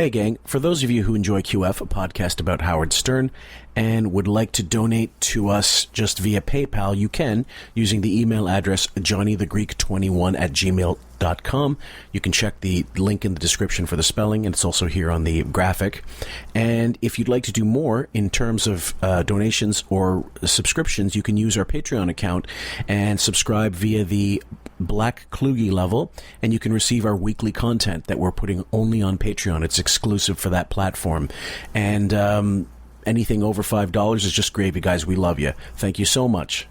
Hey gang, for those of you who enjoy QF, a podcast about Howard Stern, and would like to donate to us just via PayPal, you can, using the email address johnnythegreek21@gmail.com. You can check the link in the description for the spelling, and it's also here on the graphic. And if you'd like to do more in terms of donations or subscriptions, you can use our Patreon account and subscribe via the Black Kluge level, and you can receive our weekly content that we're putting only on Patreon. It's exclusive for that platform. And anything over $5 is just gravy, guys. We love you. Thank you so much.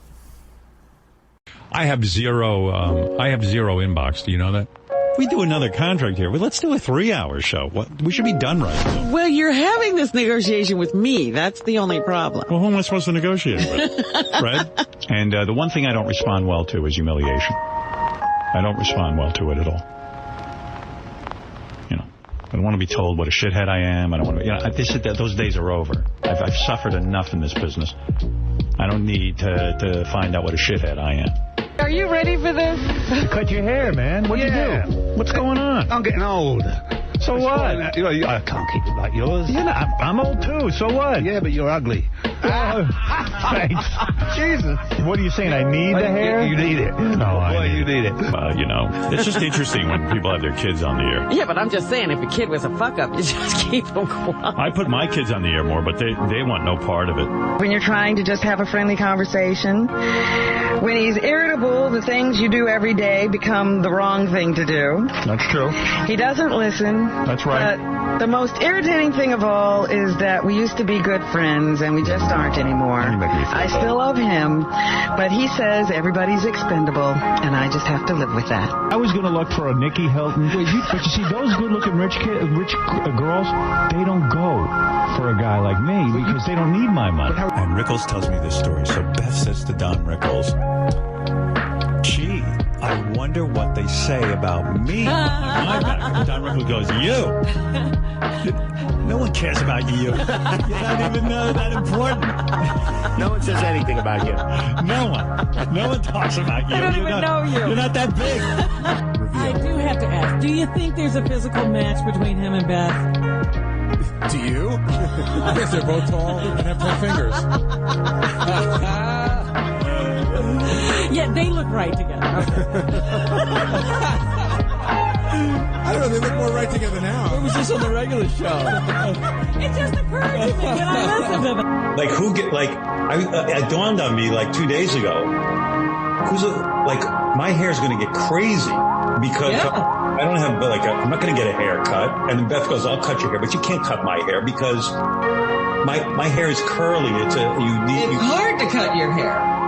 I have zero inbox. Do you know that? We do another contract here. Well, let's do a 3-hour show. We should be done right now. Well, you're having this negotiation with me. That's the only problem. Well, who am I supposed to negotiate with? Right? And the one thing I don't respond well to is humiliation. I don't respond well to it at all. You know, I don't want to be told what a shithead I am. I don't want to. Those days are over. I've suffered enough in this business. I don't need to find out what a shithead I am. Are you ready for this? You cut your hair, man. What'd you do? What's going on? I'm getting old. So what? I can't keep it like yours. I'm old too. So what? Yeah, but you're ugly. Thanks. Jesus. What are you saying? I need the hair? You need it. No, you need it. You know, it's just interesting when people have their kids on the air. Yeah, but I'm just saying, if a kid was a fuck-up, you just keep them quiet. I put my kids on the air more, but they want no part of it. When you're trying to just have a friendly conversation, when he's irritable, the things you do every day become the wrong thing to do. That's true. He doesn't listen. That's right. But the most irritating thing of all is that we used to be good friends, and we just aren't anymore. I still love him, but he says everybody's expendable, and I just have to live with that. I was going to look for a Nikki Hilton. But you see, those good-looking rich girls, they don't go for a guy like me because they don't need my money. And Rickles tells me this story. So Beth says to Don Rickles, gee, I wonder what they say about me. Don Rickles goes, you. No one cares about you. You're not even that important. No one says anything about you. No one talks about you. I don't even know you. You're not that big. I do have to ask, do you think there's a physical match between him and Beth? Do you? I guess they're both tall and have 10 fingers. Yeah, they look right together. I don't know, they look more right together now. It was just on the regular show. It just occurred to me when I listened to them. Like, it dawned on me like 2 days ago. My hair's going to get crazy because I don't have I'm not going to get a haircut. And then Beth goes, I'll cut your hair, but you can't cut my hair because my hair is curly. It's hard to cut your hair.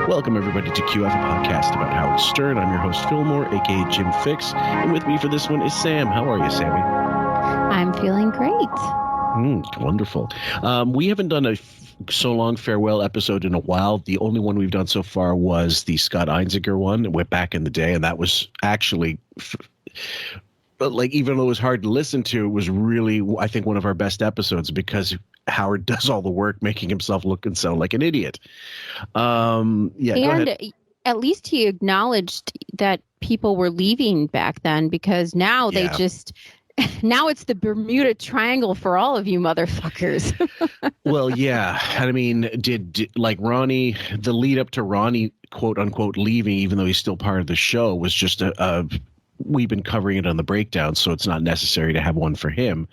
Welcome, everybody, to QF, a podcast about Howard Stern. I'm your host, Fillmore, a.k.a. Jim Fix. And with me for this one is Sam. How are you, Sammy? I'm feeling great. Wonderful. We haven't done a so long farewell episode in a while. The only one we've done so far was the Scott Einziger one. We're back in the day, and that was actually... But even though it was hard to listen to, it was really, I think, one of our best episodes because Howard does all the work making himself look and sound like an idiot. And go ahead. At least he acknowledged that people were leaving back then because now they just... Now it's the Bermuda Triangle for all of you motherfuckers. Well, yeah. I mean, did Ronnie, the lead up to Ronnie, quote unquote, leaving, even though he's still part of the show, was just we've been covering it on the breakdown, so it's not necessary to have one for him.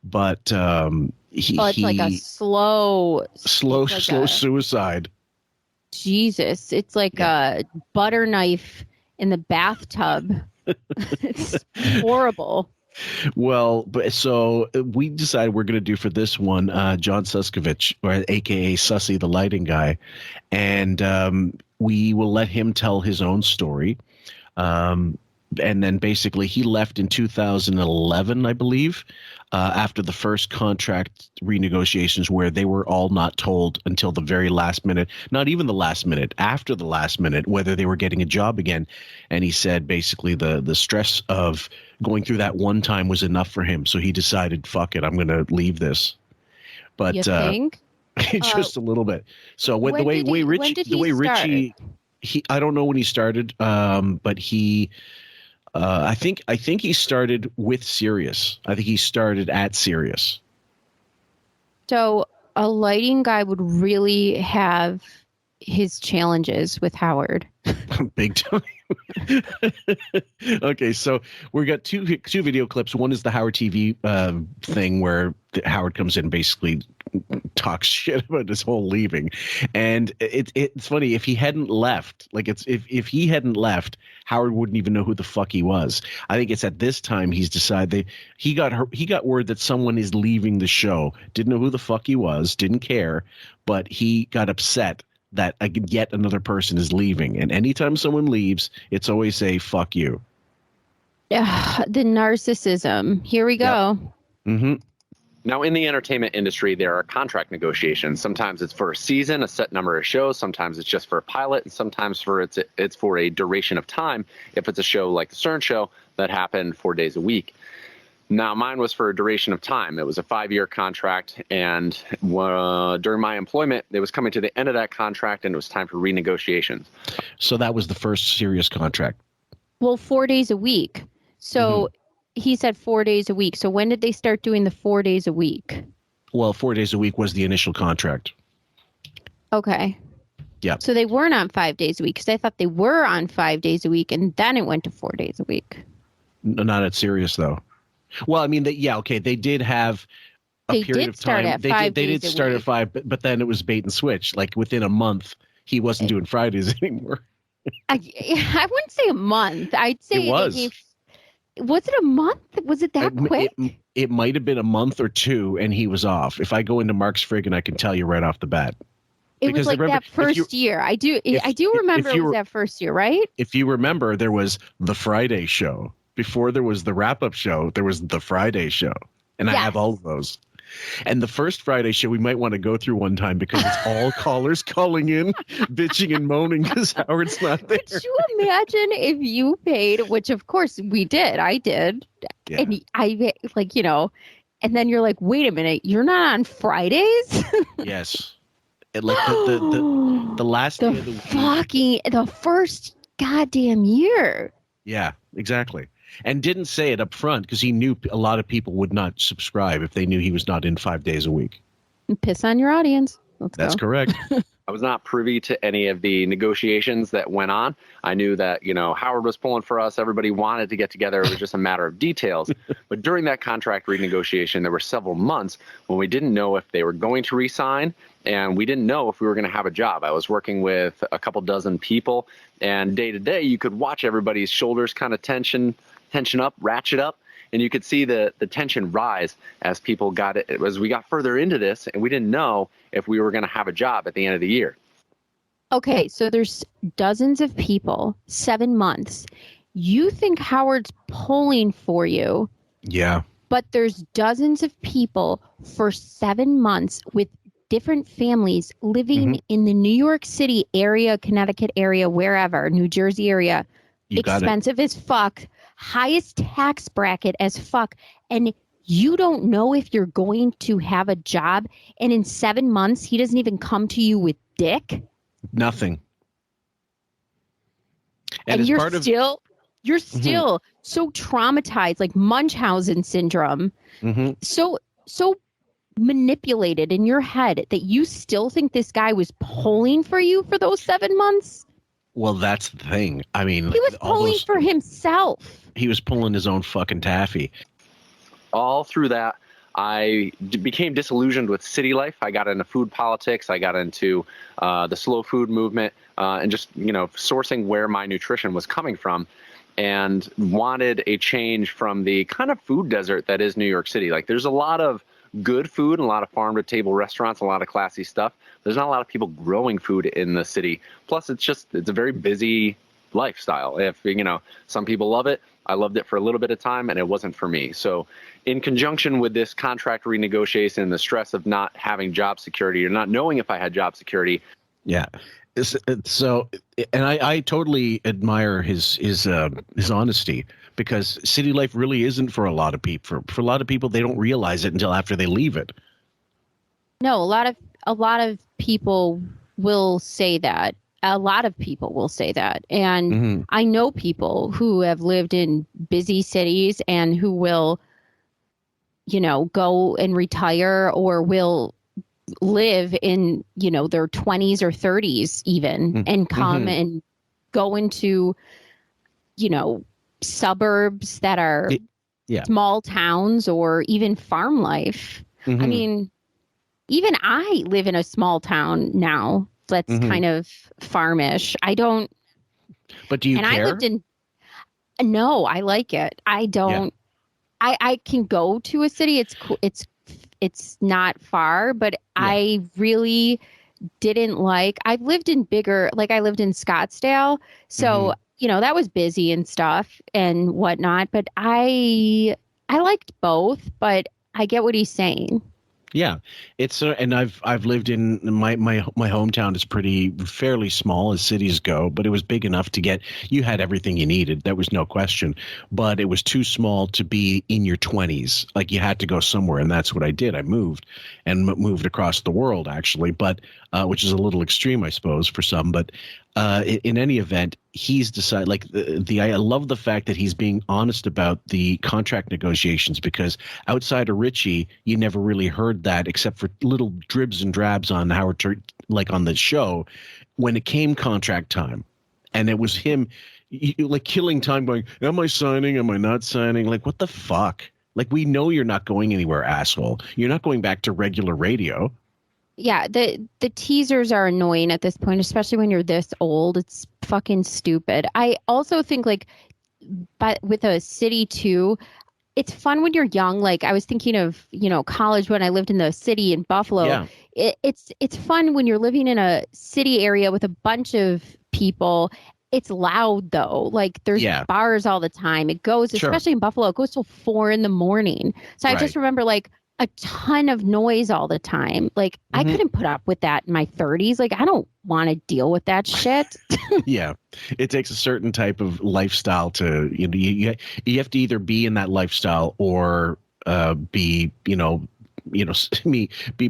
But it's like a slow suicide. Jesus, it's like a butter knife in the bathtub. It's horrible. Well, so we decided we're going to do for this one John Suscovich, or a.k.a. Sussy, the lighting guy, and we will let him tell his own story. And then basically he left in 2011, I believe, after the first contract renegotiations where they were all not told until the very last minute, not even the last minute, after the last minute, whether they were getting a job again. And he said basically the stress of going through that one time was enough for him. So he decided, fuck it, I'm going to leave this. But You think? just a little bit. So when did he start? I don't know when he started, but he, I think he started with Sirius. I think he started at Sirius. So a lighting guy would really have his challenges with Howard. Big time. Okay, so we got two video clips. One is the Howard TV thing where Howard comes in and basically talks shit about his whole leaving, and it's funny if he hadn't left. Like if he hadn't left, Howard wouldn't even know who the fuck he was. I think it's at this time he's decided he got word that someone is leaving the show. Didn't know who the fuck he was. Didn't care, but he got upset that yet another person is leaving. And anytime someone leaves, it's always a fuck you. The narcissism. Here we go. Yep. Mm-hmm. Now, in the entertainment industry, there are contract negotiations. Sometimes it's for a season, a set number of shows. Sometimes it's just for a pilot, and sometimes it's for a duration of time. If it's a show like The Stern Show that happened 4 days a week. Now, mine was for a duration of time. It was a 5-year contract, and during my employment, it was coming to the end of that contract, and it was time for renegotiations. So that was the first serious contract. Well, 4 days a week. So he said 4 days a week. So when did they start doing the 4 days a week? Well, 4 days a week was the initial contract. Okay. Yeah. So they weren't on 5 days a week, because I thought they were on 5 days a week, and then it went to 4 days a week. Not at Sirius, though. Well, I mean, they did have a period of time. They did start at 5, but then it was bait and switch. Like within a month, he wasn't doing Fridays anymore. I wouldn't say a month. I'd say it was. Was it a month? Was it that quick? It might have been a month or two, and he was off. If I go into Mark's Friggin', I can tell you right off the bat. It was like that first year. I do remember it was that first year, right? If you remember, there was the Friday show. Before there was the wrap-up show, there was the Friday show. And I have all of those. And the first Friday show we might want to go through one time because it's all callers calling in, bitching and moaning because Howard's not there. Could you imagine if you paid, which of course we did, I did, and I and then you're like, wait a minute, you're not on Fridays? Yes. Like the last day of the week. The first goddamn year. Yeah, exactly. And didn't say it up front because he knew a lot of people would not subscribe if they knew he was not in 5 days a week. Piss on your audience. That's correct. I was not privy to any of the negotiations that went on. I knew that, Howard was pulling for us. Everybody wanted to get together. It was just a matter of details. But during that contract renegotiation, there were several months when we didn't know if they were going to re-sign, and we didn't know if we were going to have a job. I was working with a couple dozen people, and day to day, you could watch everybody's shoulders kind of tension up, ratchet up, and you could see the tension rise as people as we got further into this, and we didn't know if we were going to have a job at the end of the year. Okay, so there's dozens of people, 7 months. You think Howard's pulling for you. Yeah. But there's dozens of people for 7 months with different families living in the New York City area, Connecticut area, wherever, New Jersey area. Expensive as fuck. Highest tax bracket as fuck. And you don't know if you're going to have a job. And in 7 months, he doesn't even come to you with dick. Nothing. And you're still so traumatized, like Munchausen syndrome. So manipulated in your head that you still think this guy was pulling for you for those 7 months. Well, that's the thing. I mean, he was pulling for himself. He was pulling his own fucking taffy. All through that, I became disillusioned with city life. I got into food politics. I got into the slow food movement and just, sourcing where my nutrition was coming from, and wanted a change from the kind of food desert that is New York City. Like, there's a lot of good food and a lot of farm-to-table restaurants, a lot of classy stuff. There's not a lot of people growing food in the city. Plus, it's a very busy lifestyle. If, some people love it. I loved it for a little bit of time, and it wasn't for me. So in conjunction with this contract renegotiation and the stress of not having job security or not knowing if I had job security. Yeah. So, and I totally admire his honesty, because city life really isn't for a lot of people. For a lot of people, they don't realize it until after they leave it. No, a lot of people will say that. A lot of people will say that. And I know people who have lived in busy cities and who will, go and retire or will live in, their 20s or 30s even and come and go into, suburbs that are small towns or even farm life. I mean, even I live in a small town now that's kind of farmish. I don't. But do you care? I lived in. No, I like it. I don't. Yeah. I can go to a city. It's cool. It's not far, but I really didn't like. I've lived in bigger. Like I lived in Scottsdale, so that was busy and stuff and whatnot. But I liked both. But I get what he's saying. Yeah, it's and I've lived in my hometown is fairly small as cities go, but it was big enough to get you had everything you needed. There was no question, but it was too small to be in your 20s. Like you had to go somewhere, and that's what I did. I moved across the world actually, but which is a little extreme, I suppose, for some. But in any event, he's decided. Like I love the fact that he's being honest about the contract negotiations, because outside of Richie, you never really heard that except for little dribs and drabs on Howard, like on the show, when it came contract time, and it was him, like killing time, going, "Am I signing? Am I not signing? Like what the fuck? Like we know you're not going anywhere, asshole. You're not going back to regular radio." Yeah, the teasers are annoying at this point, especially when you're this old. It's fucking stupid. I also think but with a city too, it's fun when you're young. Like I was thinking of, college when I lived in the city in Buffalo. Yeah. It's fun when you're living in a city area with a bunch of people. It's loud though. Like there's bars all the time. It goes, especially in Buffalo, it goes till 4 a.m. So I just remember a ton of noise all the time. Like I couldn't put up with that in my 30s. Like I don't want to deal with that shit. Yeah. It takes a certain type of lifestyle to, you have to either be in that lifestyle or be, what do you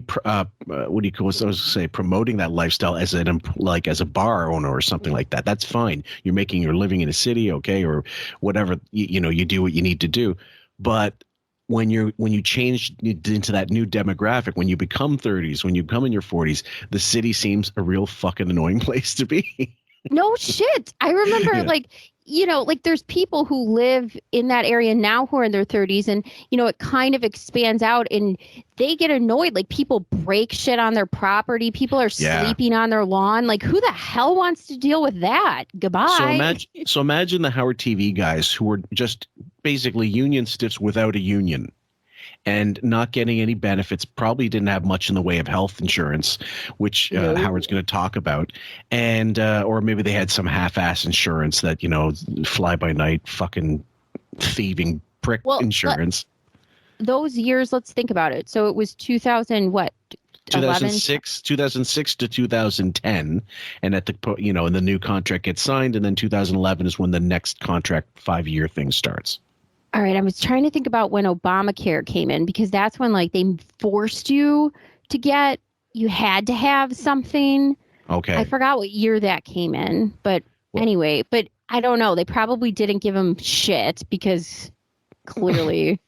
call it? I was say promoting that lifestyle as as a bar owner or something like that. That's fine. You're living in a city. Okay. Or whatever, you do what you need to do. But when you change into that new demographic, when you become 30s, when you become in your 40s, the city seems a real fucking annoying place to be. No shit. I remember there's people who live in that area now who are in their 30s, and it kind of expands out and they get annoyed. Like people break shit on their property. People are sleeping on their lawn. Like who the hell wants to deal with that? Goodbye. So imagine the Howard TV guys who were just basically union stiffs without a union and not getting any benefits, probably didn't have much in the way of health insurance, which Howard's going to talk about. And or maybe they had some half-ass insurance that, fly-by-night fucking thieving prick insurance. Those years, let's think about it. So it was 2006 to 2010, and at the and the new contract gets signed, and then 2011 is when the next contract 5-year thing starts. All right, I was trying to think about when Obamacare came in, because that's when they forced you had to have something. Okay. I forgot what year that came in, but anyway, but I don't know. They probably didn't give him shit because clearly.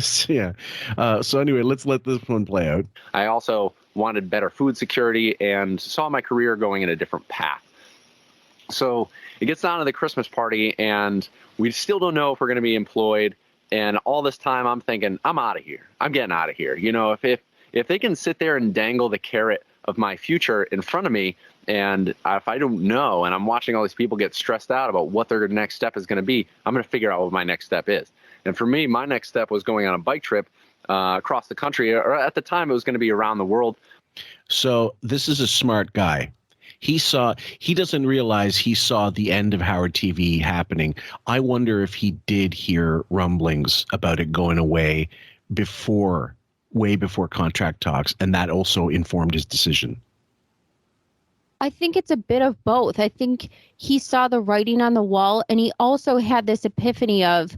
So anyway, let's let this one play out. I also wanted better food security and saw my career going in a different path. So it gets down to the Christmas party, and we still don't know if we're going to be employed. And all this time, I'm thinking, I'm out of here. I'm getting out of here. If they can sit there and dangle the carrot of my future in front of me, and if I don't know, and I'm watching all these people get stressed out about what their next step is going to be, I'm going to figure out what my next step is. And for me, my next step was going on a bike trip across the country, or at the time, it was going to be around the world. So this is a smart guy. He doesn't realize he saw the end of Howard TV happening. I wonder if he did hear rumblings about it going away way before contract talks, and that also informed his decision. I think it's a bit of both. I think he saw the writing on the wall, and he also had this epiphany of,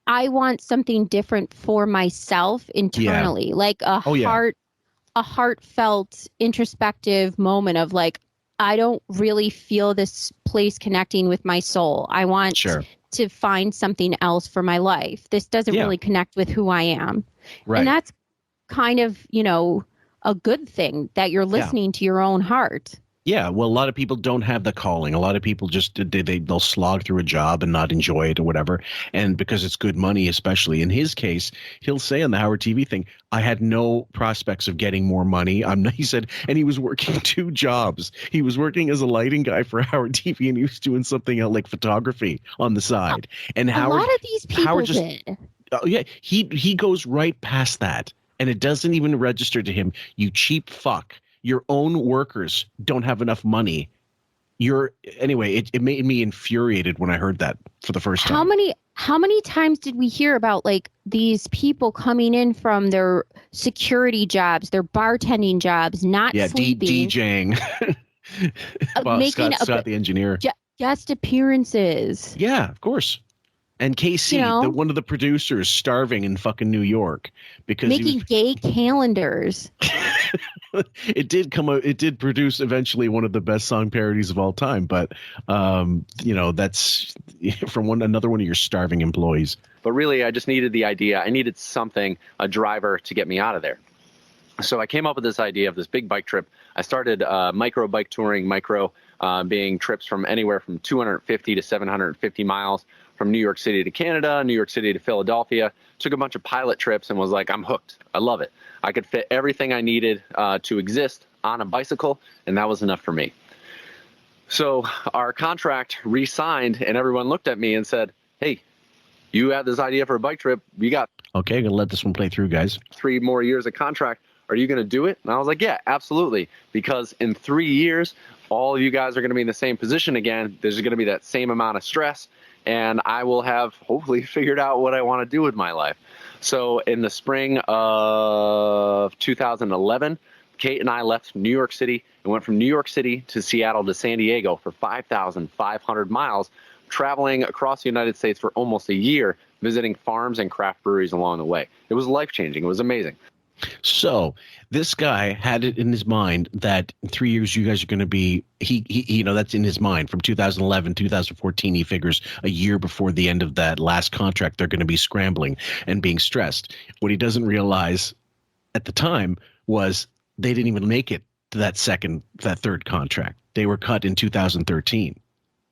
I want something different for myself internally, like a heartfelt, introspective moment of like, I don't really feel this place connecting with my soul. I want to find something else for my life. This doesn't really connect with who I am. Right. And that's kind of, a good thing that you're listening to your own heart. Yeah, well, a lot of people don't have the calling. A lot of people just they'll slog through a job and not enjoy it or whatever. And because it's good money, especially in his case, he'll say on the Howard TV thing, I had no prospects of getting more money. He said, and he was working 2 jobs. He was working as a lighting guy for Howard TV, and he was doing something else like photography on the side. And a lot of these people did. He goes right past that, and it doesn't even register to him. You cheap fuck. Your own workers don't have enough money. It made me infuriated when I heard that for the first time. How many times did we hear about like these people coming in from their security jobs, their bartending jobs, not sleeping, DJing, making Scott the engineer, guest appearances. Yeah, of course. And Casey, one of the producers, starving in fucking New York because making gay calendars. It did produce eventually one of the best song parodies of all time, but that's from another one of your starving employees. But really, I just needed the idea. I needed something, a driver to get me out of there. So I came up with this idea of this big bike trip. I started micro bike touring, being trips from anywhere from 250 to 750 miles from New York City to Canada, New York City to Philadelphia. Took a bunch of pilot trips and was like, I'm hooked. I love it. I could fit everything I needed to exist on a bicycle, and that was enough for me. So our contract re-signed, and everyone looked at me and said, hey, you had this idea for a bike trip. You got I'm going to let this one play through, guys. 3 more years of contract. Are you going to do it? And I was like, yeah, absolutely. Because in 3 years, all you guys are going to be in the same position again. There's going to be that same amount of stress, and I will have hopefully figured out what I want to do with my life. So in the spring of 2011, Kate and I left New York City and went from New York City to Seattle to San Diego for 5,500 miles, traveling across the United States for almost a year, visiting farms and craft breweries along the way. It was life-changing. It was amazing. So this guy had it in his mind that in 3 years you guys are going to be that's in his mind. From 2011, 2014, he figures a year before the end of that last contract, they're going to be scrambling and being stressed. What he doesn't realize at the time was they didn't even make it to that third contract. They were cut in 2013.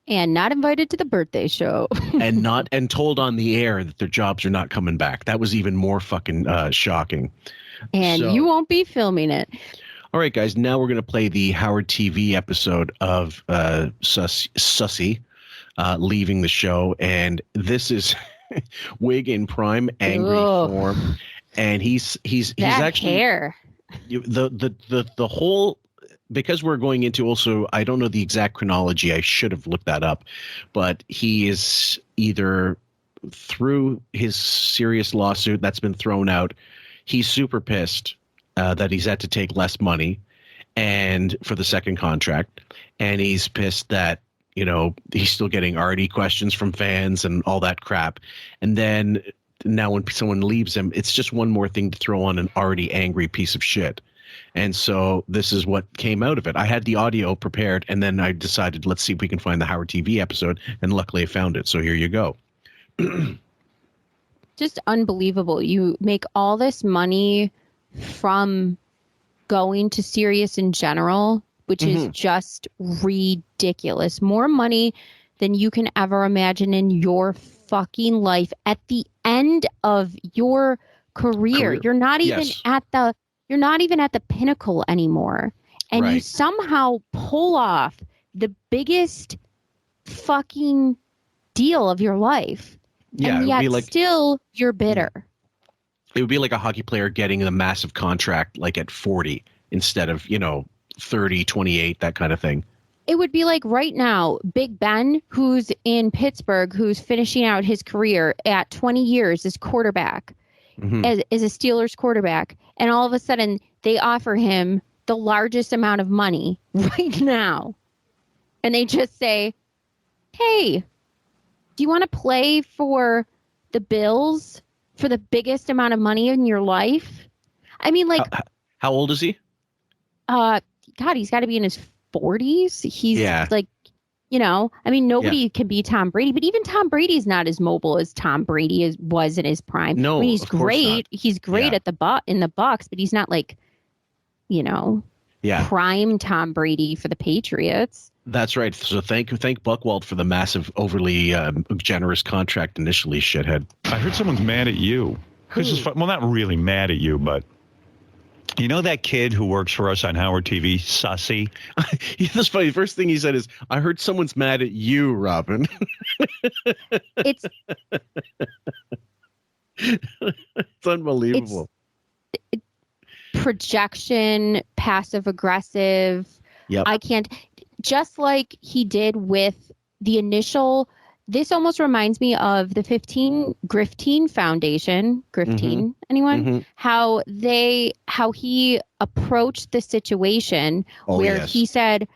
And not invited to the birthday show. and told on the air that their jobs are not coming back. That was even more fucking shocking. And you won't be filming it. All right, guys. Now we're going to play the Howard TV episode of Sussy leaving the show. And this is wig in prime angry form. And he's actually hair. The whole, because we're going into also, I don't know the exact chronology. I should have looked that up, but he is either through his serious lawsuit that's been thrown out. He's super pissed that he's had to take less money and for the second contract. And he's pissed that, he's still getting arty questions from fans and all that crap. And then now when someone leaves him, it's just one more thing to throw on an already angry piece of shit. And so this is what came out of it. I had the audio prepared, and then I decided, let's see if we can find the Howard TV episode. And luckily I found it. So here you go. Just unbelievable. You make all this money from going to Sirius in general, which is just ridiculous. More money than you can ever imagine in your fucking life at the end of your career. You're not even at the pinnacle anymore. And you somehow pull off the biggest fucking deal of your life. Yeah, and yet still you're bitter. It would be like a hockey player getting a massive contract like at 40 instead of, 30, 28, that kind of thing. It would be like right now, Big Ben, who's in Pittsburgh, who's finishing out his career at 20 years as quarterback, as a Steelers quarterback. And all of a sudden they offer him the largest amount of money right now, and they just say, hey, do you want to play for the Bills for the biggest amount of money in your life? I mean, like, how old is he? God, he's got to be in his 40s. He's like, you know, I mean, nobody can be Tom Brady, but even Tom Brady's not as mobile as Tom Brady was in his prime. No, I mean, he's of course great. not. He's great at in the Bucs, but he's not like, you know, prime Tom Brady for the Patriots. That's right. So thank Buckwald for the massive, overly generous contract initially, shithead. I heard someone's mad at you. This is well, not really mad at you, but you know that kid who works for us on Howard TV, Sussy? That's funny. The first thing he said is, I heard someone's mad at you, Robin. It's unbelievable. It's projection, passive aggressive. Yep. I can't, just like he did with the initial. This almost reminds me of the Griftine Foundation. Griftine, anyone? How he approached the situation where he said,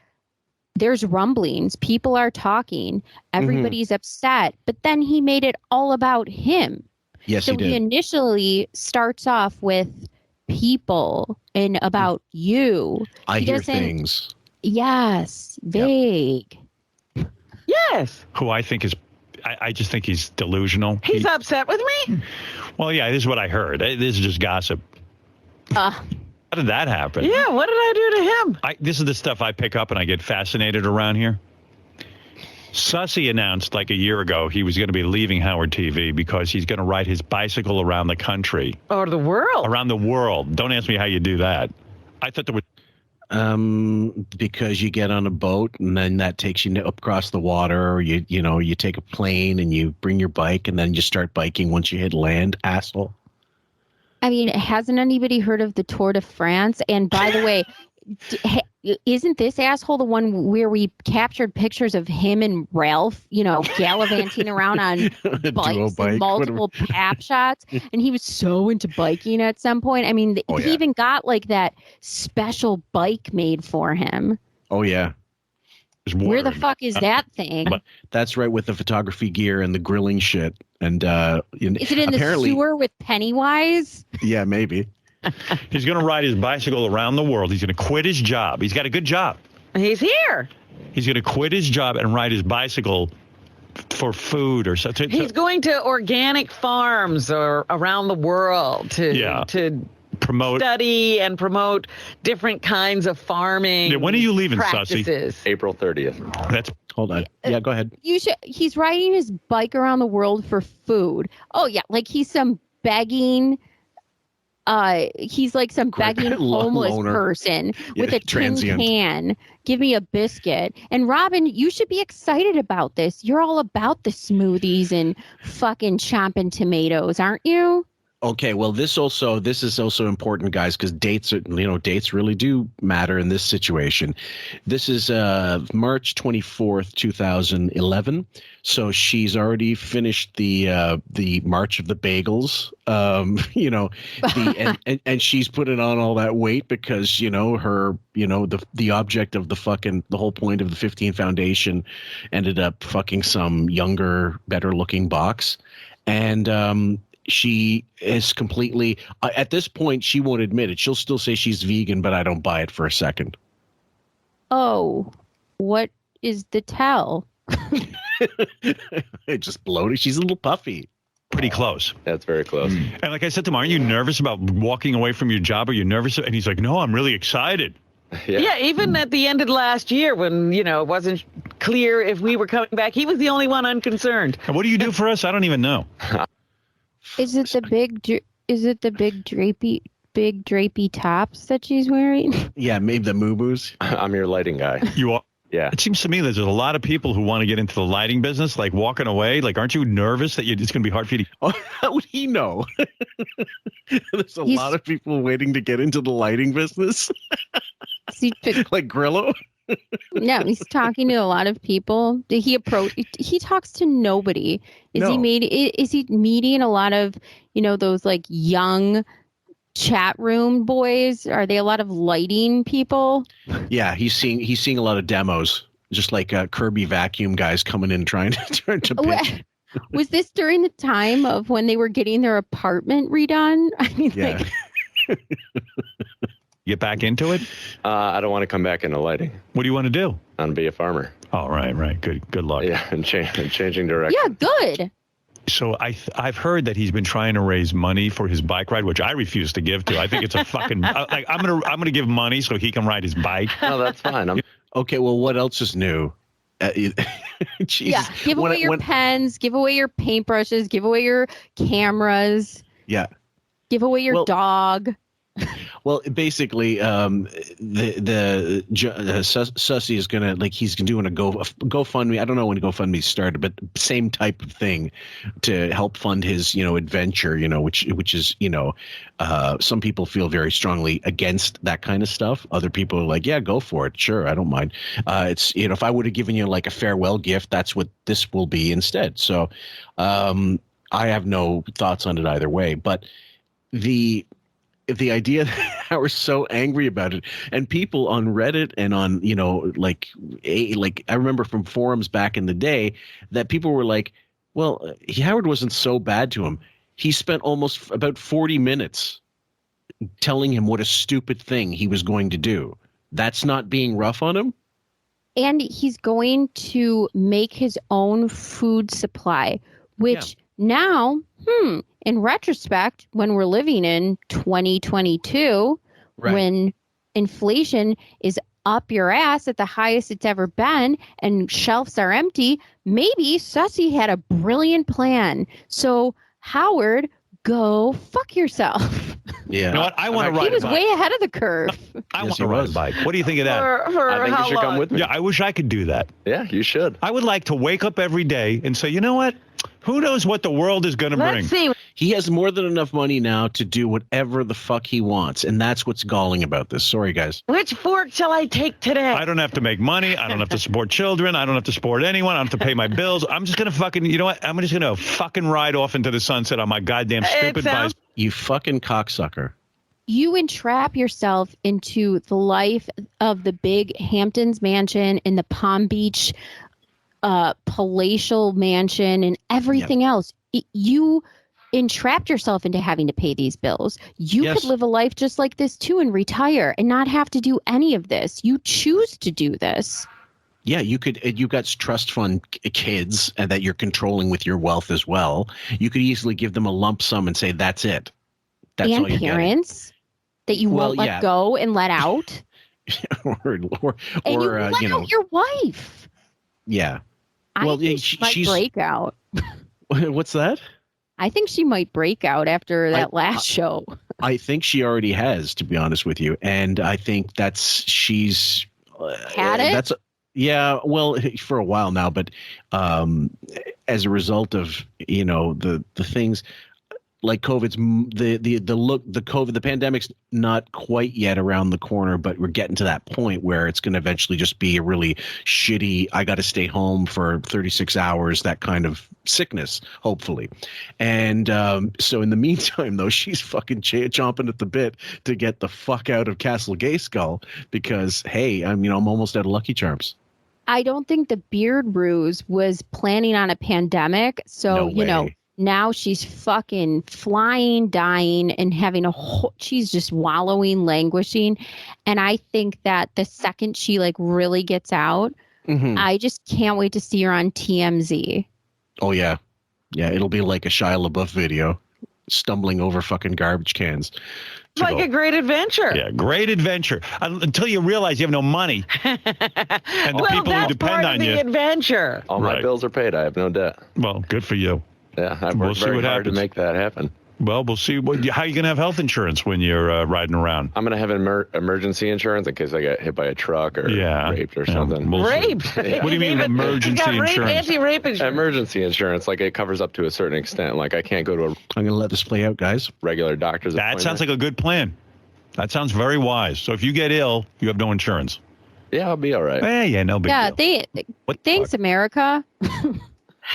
there's rumblings, people are talking, everybody's upset, but then he made it all about him. Yes, so he did. He initially starts off with people and about you. I hear things. Yes, vague. Yes. Who I think is, I just think he's delusional. He's upset with me? Well, yeah, this is what I heard. This is just gossip. How did that happen? Yeah, what did I do to him? This is the stuff I pick up and I get fascinated around here. Sussy announced like a year ago he was going to be leaving Howard TV because he's going to ride his bicycle around the country. Or the world. Around the world. Don't ask me how you do that. I thought there was... because you get on a boat and then that takes you up across the water, or you take a plane and you bring your bike and then you start biking once you hit land, asshole. I mean, hasn't anybody heard of the Tour de France? And by the way, isn't this asshole the one where we captured pictures of him and Ralph, gallivanting around on bikes and multiple pap shots? And he was so into biking at some point. I mean, he even got like that special bike made for him. Oh, yeah. Where the fuck is that thing? That's right, with the photography gear and the grilling shit. And is it in the sewer with Pennywise? Yeah, maybe. He's going to ride his bicycle around the world. He's going to quit his job. He's got a good job. He's here. He's going to quit his job and ride his bicycle for food or something. He's going to organic farms or around the world to study and promote different kinds of farming. Yeah, when are you leaving, practices. Sussy? April 30th. Hold on. Yeah, go ahead. He's riding his bike around the world for food. Oh yeah, like he's some begging. He's like some begging homeless person with a tin can. Give me a biscuit. And Robin, you should be excited about this. You're all about the smoothies and fucking chomping tomatoes, aren't you? Okay, well, this is also important, guys, because dates really do matter in this situation. This is March 24th, 2011. So she's already finished the March of the Bagels, and she's putting on all that weight because her the object of the whole point of the 15 Foundation ended up fucking some younger, better looking box, and she is completely at this point she won't admit it. She'll still say she's vegan, but I don't buy it for a second. Oh, what is the tell? It just bloated. She's a little puffy. Pretty close. That's very close. And like I said to him, aren't you nervous about walking away from your job? Are you nervous? And he's like, no, I'm really excited. Yeah, even at the end of last year when, it wasn't clear if we were coming back, he was the only one unconcerned. And what do you do for us? I don't even know. Is it the big drapey tops that she's wearing? Yeah, maybe the moo-moos. I'm your lighting guy. You are? Yeah. It seems to me there's a lot of people who want to get into the lighting business, like walking away. Like, aren't you nervous that it's going to be hard for you to... Oh, how would he know? There's a lot of people waiting to get into the lighting business. Like Grillo? No, he's talking to a lot of people. He talks to nobody. Is he meeting a lot of, those like young chat room boys? Are they a lot of lighting people? Yeah, he's seeing a lot of demos, just like Kirby vacuum guys coming in trying to pitch. Was this during the time of when they were getting their apartment redone? I mean, Yeah. Get back into it? I don't want to come back into lighting. What do you want to do? I want to be a farmer. Oh, right. Good luck. Yeah, and changing direction. yeah, good. So I've heard that he's been trying to raise money for his bike ride, which I refuse to give to. I think it's a fucking like I'm gonna give money so he can ride his bike. No, that's fine. Okay, well, what else is new? Jesus. Yeah, give away your pens, give away your paintbrushes, give away your cameras. Yeah. Give away your dog. Well, basically, Sussy is gonna he's doing a GoFundMe. I don't know when GoFundMe started, but same type of thing to help fund his adventure. Which is some people feel very strongly against that kind of stuff. Other people are like, yeah, go for it, sure, I don't mind. It's if I would have given you like a farewell gift, that's what this will be instead. So, I have no thoughts on it either way, but the idea that I was so angry about it, and people on Reddit and on I remember from forums back in the day that people were like, well, Howard wasn't so bad to him. He spent almost about 40 minutes telling him what a stupid thing he was going to do. That's not being rough on him. And he's going to make his own food supply, which now, in retrospect, when we're living in 2022, when inflation is up your ass at the highest it's ever been and shelves are empty, maybe Sussy had a brilliant plan. So, Howard, go fuck yourself. Yeah. You know what? I want to ride He was a bike. way ahead of the curve. I want to ride a bike. What do you think of that? I think you should come with me. Yeah, I wish I could do that. Yeah, you should. I would like to wake up every day and say, you know what? Who knows what the world is going to bring? Let's see. He has more than enough money now to do whatever the fuck he wants, and that's what's galling about this. Sorry, guys. Which fork shall I take today? I don't have to make money. I don't have to support children. I don't have to support anyone. I don't have to pay my bills. I'm just going to fucking, you know what? I'm just going to fucking ride off into the sunset on my goddamn stupid bike. You fucking cocksucker. You entrap yourself into the life of the big Hamptons mansion in the Palm Beach palatial mansion and everything else. You entrapped yourself into having to pay these bills. You could live a life just like this too and retire and not have to do any of this. You choose to do this. Yeah, you could. You got trust fund kids that you're controlling with your wealth as well. You could easily give them a lump sum and say that's it. That's and all you're parents that you won't let go and let out. or and you let out your wife. Yeah. I think she might break out. What's that? I think she might break out after that last show. I think she already has, to be honest with you, and I think she's had it. Well, for a while now, but as a result of the things like COVID's the pandemic's not quite yet around the corner, but we're getting to that point where it's going to eventually just be a really shitty, I got to stay home for 36 hours, that kind of sickness, hopefully. And so in the meantime, though, she's fucking chomping at the bit to get the fuck out of Castle Gayskull because, hey, I'm almost out of Lucky Charms. I don't think the beard ruse was planning on a pandemic. So, now she's fucking flying, dying, and having she's just wallowing, languishing. And I think that the second she really gets out, I just can't wait to see her on TMZ. Oh, yeah. Yeah, it'll be like a Shia LaBeouf video, stumbling over fucking garbage cans. Like a great adventure. Yeah, great adventure. Until you realize you have no money. And the people who depend on you. Adventure. All my bills are paid. I have no debt. Well, good for you. Yeah, I've worked very hard to make that happen. Well, we'll see. How are you going to have health insurance when you're riding around? I'm going to have emergency insurance in case I get hit by a truck or raped or something. Raped? What do you mean emergency insurance? Anti-rape insurance. Emergency insurance, it covers up to a certain extent. I can't go to I'm going to let this play out, guys. Regular doctor's appointment. That sounds like a good plan. That sounds very wise. So if you get ill, you have no insurance. Yeah, I'll be all right. Yeah, no big deal. Thanks, America.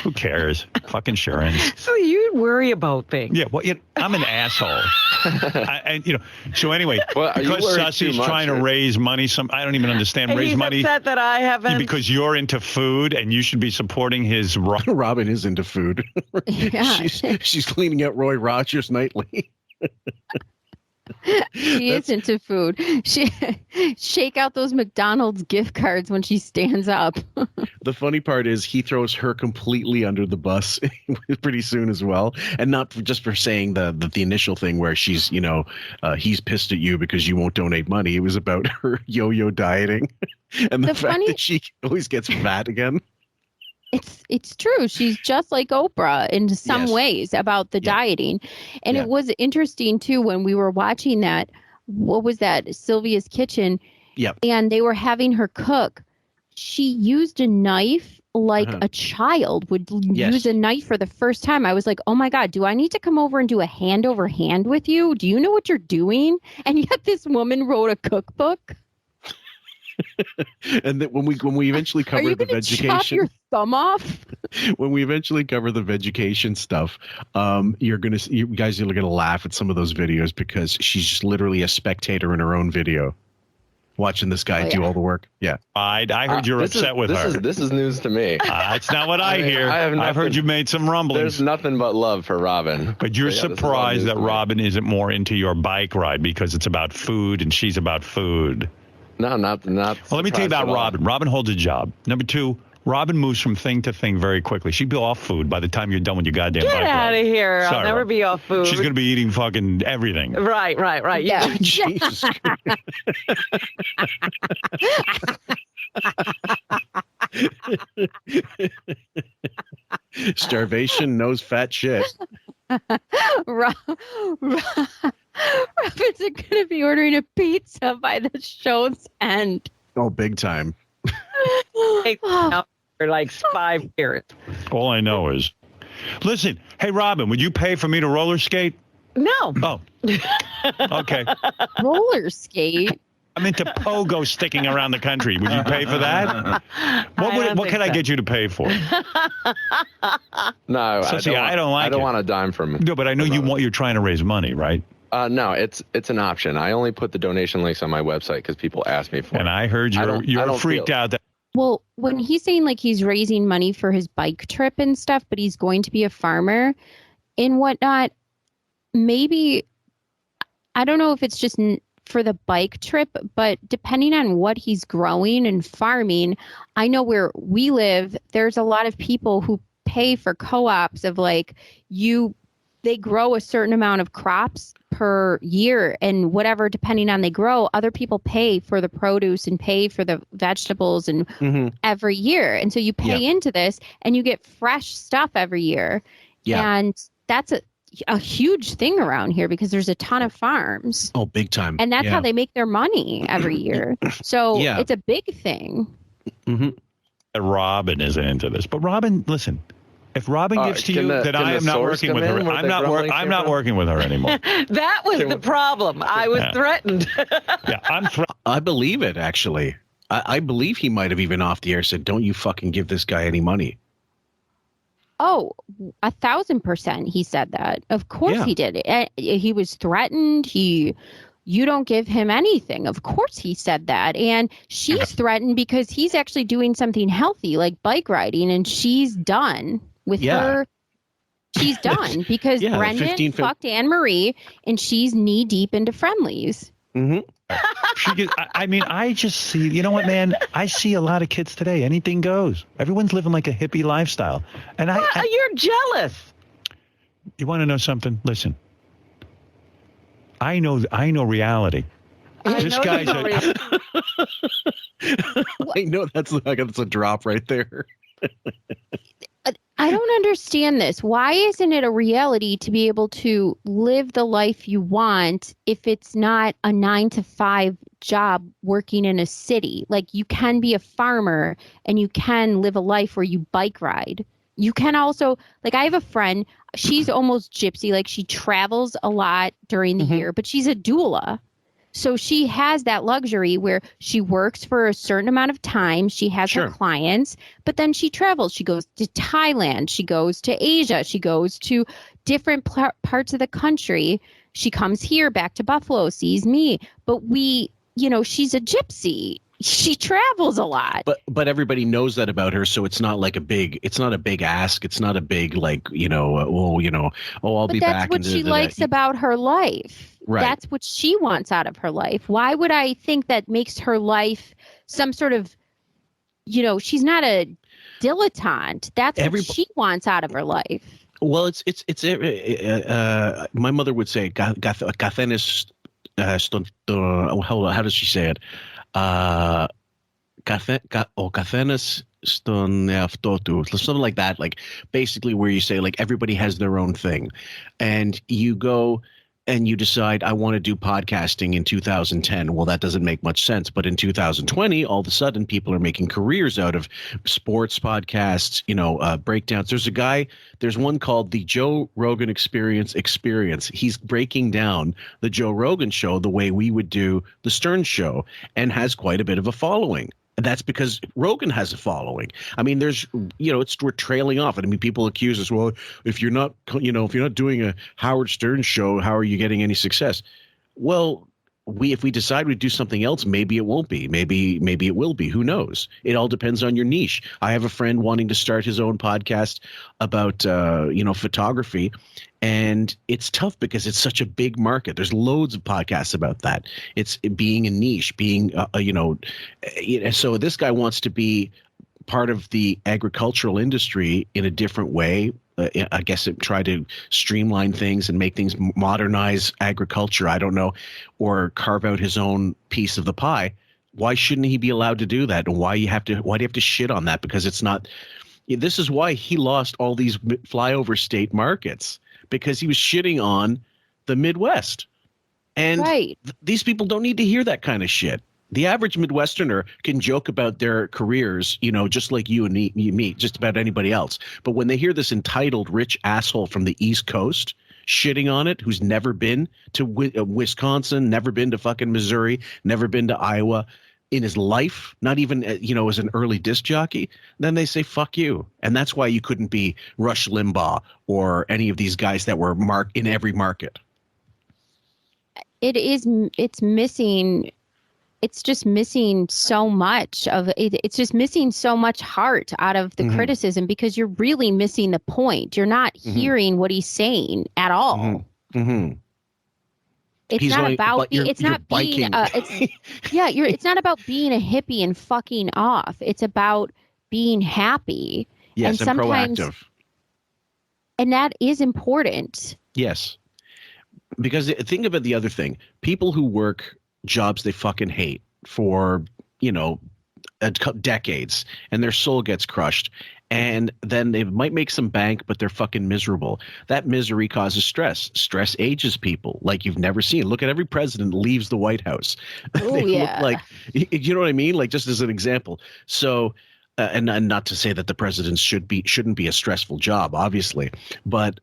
Who cares? Fuck insurance. So you worry about things. Yeah, well, I'm an asshole. So anyway, because Sussy's trying to raise money, I don't even understand and raise he's money. Upset that I haven't. Because you're into food and you should be supporting his. Robin is into food. Yeah. she's cleaning out Roy Rogers nightly. She is into food. She shake out those McDonald's gift cards when she stands up. The funny part is he throws her completely under the bus pretty soon as well, and not just for saying the initial thing where she's he's pissed at you because you won't donate money. It was about her yo-yo dieting and the fact that she always gets fat again. It's true. She's just like Oprah in some ways about the dieting. And it was interesting, too, when we were watching that. What was that? Sylvia's Kitchen. Yep. And they were having her cook. She used a knife like a child would use a knife for the first time. I was like, oh, my God, do I need to come over and do a hand over hand with you? Do you know what you're doing? And yet this woman wrote a cookbook. And that when we eventually cover the vegetation, chop your thumb off. When we eventually cover the vegetation stuff, you guys are gonna laugh at some of those videos because she's just literally a spectator in her own video, watching this guy do all the work. Yeah, I heard you're upset with her. This is news to me. It's not what I hear. I've heard you made some rumblings. There's nothing but love for Robin. But you're surprised that Robin isn't more into your bike ride because it's about food and she's about food. No, not. Well, let me tell you about Robin. Robin holds a job. Number two, Robin moves from thing to thing very quickly. She'd be off food by the time you're done with your goddamn bike ride. Get out of here. Sorry, I'll never be off food. She's going to be eating fucking everything. Right. Yeah. Jesus. Starvation knows fat shit. Robin's going to be ordering a pizza by the show's end. Oh, big time. For like 5 years. All I know is, listen, hey, Robin, would you pay for me to roller skate? No. Oh. Okay. Roller skate? I'm into pogo sticking around the country. Would you pay for that? What can I get you to pay for? No, I don't want a dime from. No, but I know you're trying to raise money, right? No, it's an option. I only put the donation links on my website because people ask me for it. And I heard you're freaked out. Well, when he's saying like he's raising money for his bike trip and stuff, but he's going to be a farmer and whatnot, maybe, I don't know if it's just for the bike trip, but depending on what he's growing and farming, I know where we live, there's a lot of people who pay for co-ops of like they grow a certain amount of crops per year and whatever, depending on they grow, other people pay for the produce and pay for the vegetables and every year. And so you pay into this and you get fresh stuff every year. Yeah. And that's a huge thing around here because there's a ton of farms. Oh, big time. And that's how they make their money every year. So it's a big thing. Robin isn't into this, but Robin, listen, if Robin gives to you, then I am not working with her. I'm not working with her anymore. That was the problem. I was threatened. I believe it, actually. I believe he might have even off the air said, don't you fucking give this guy any money. Oh, 1,000% he said that. Of course he did. He was threatened. You don't give him anything. Of course he said that. And she's threatened because he's actually doing something healthy like bike riding and she's done with her. She's done because Brendan fucked Anne-Marie and she's knee deep into friendlies. I just see, you know what, man? I see a lot of kids today. Anything goes. Everyone's living like a hippie lifestyle. And you're jealous. You want to know something? Listen. I know reality. This guy's I know that's a drop right there. I don't understand this. Why isn't it a reality to be able to live the life you want if it's not a 9-to-5 job working in a city? Like you can be a farmer and you can live a life where you bike ride. You can also, like I have a friend, she's almost gypsy, like she travels a lot during the year, but she's a doula. So she has that luxury where she works for a certain amount of time. She has her clients, but then she travels. She goes to Thailand. She goes to Asia. She goes to different parts of the country. She comes here back to Buffalo, sees me. But she's a gypsy. She travels a lot. But everybody knows that about her, so it's not like it's not a big ask. It's not a big I'll be back. That's what she likes about her life. Right. That's what she wants out of her life. Why would I think that makes her life some sort of, she's not a dilettante. That's what she wants out of her life. Well, it's my mother would say, "Kathenis how does she say it? Kathenis ston eαυτό του," something like that. Like basically where you say like everybody has their own thing, and you go and you decide, I want to do podcasting in 2010. Well, that doesn't make much sense. But in 2020, all of a sudden, people are making careers out of sports podcasts, breakdowns. There's one called the Joe Rogan Experience. He's breaking down the Joe Rogan show the way we would do the Stern show, and has quite a bit of a following. That's because Rogan has a following. I mean, we're trailing off. I mean, people accuse us, well, if you're not doing a Howard Stern show, how are you getting any success? Well, if we decide we do something else, maybe it won't be. Maybe it will be. Who knows? It all depends on your niche. I have a friend wanting to start his own podcast about photography, and it's tough because it's such a big market. There's loads of podcasts about that. It's being a niche, being so this guy wants to be part of the agricultural industry in a different way. I guess try to streamline things and make things modernize agriculture. I don't know, or carve out his own piece of the pie. Why shouldn't he be allowed to do that? And why do you have to shit on that? Because it's not. This is why he lost all these flyover state markets, because he was shitting on the Midwest. And these people don't need to hear that kind of shit. The average Midwesterner can joke about their careers, just like you and me, just about anybody else. But when they hear this entitled rich asshole from the East Coast shitting on it, who's never been to Wisconsin, never been to fucking Missouri, never been to Iowa in his life, not even, as an early disc jockey, then they say, fuck you. And that's why you couldn't be Rush Limbaugh or any of these guys that were in every market. It's missing. It's just missing so much of it. It's just missing so much heart out of the criticism, because you're really missing the point. You're not hearing what he's saying at all. It's not about being. It's not being. It's not about being a hippie and fucking off. It's about being happy. Yes, and sometimes proactive. And that is important. Yes, because think about the other thing. People who work jobs they fucking hate for decades, and their soul gets crushed, and then they might make some bank, but they're fucking miserable. That misery causes stress ages people like you've never seen. Look at every president leaves the White House. They look like, you know what I mean, like, just as an example. So and not to say that the presidents shouldn't be a stressful job, obviously, but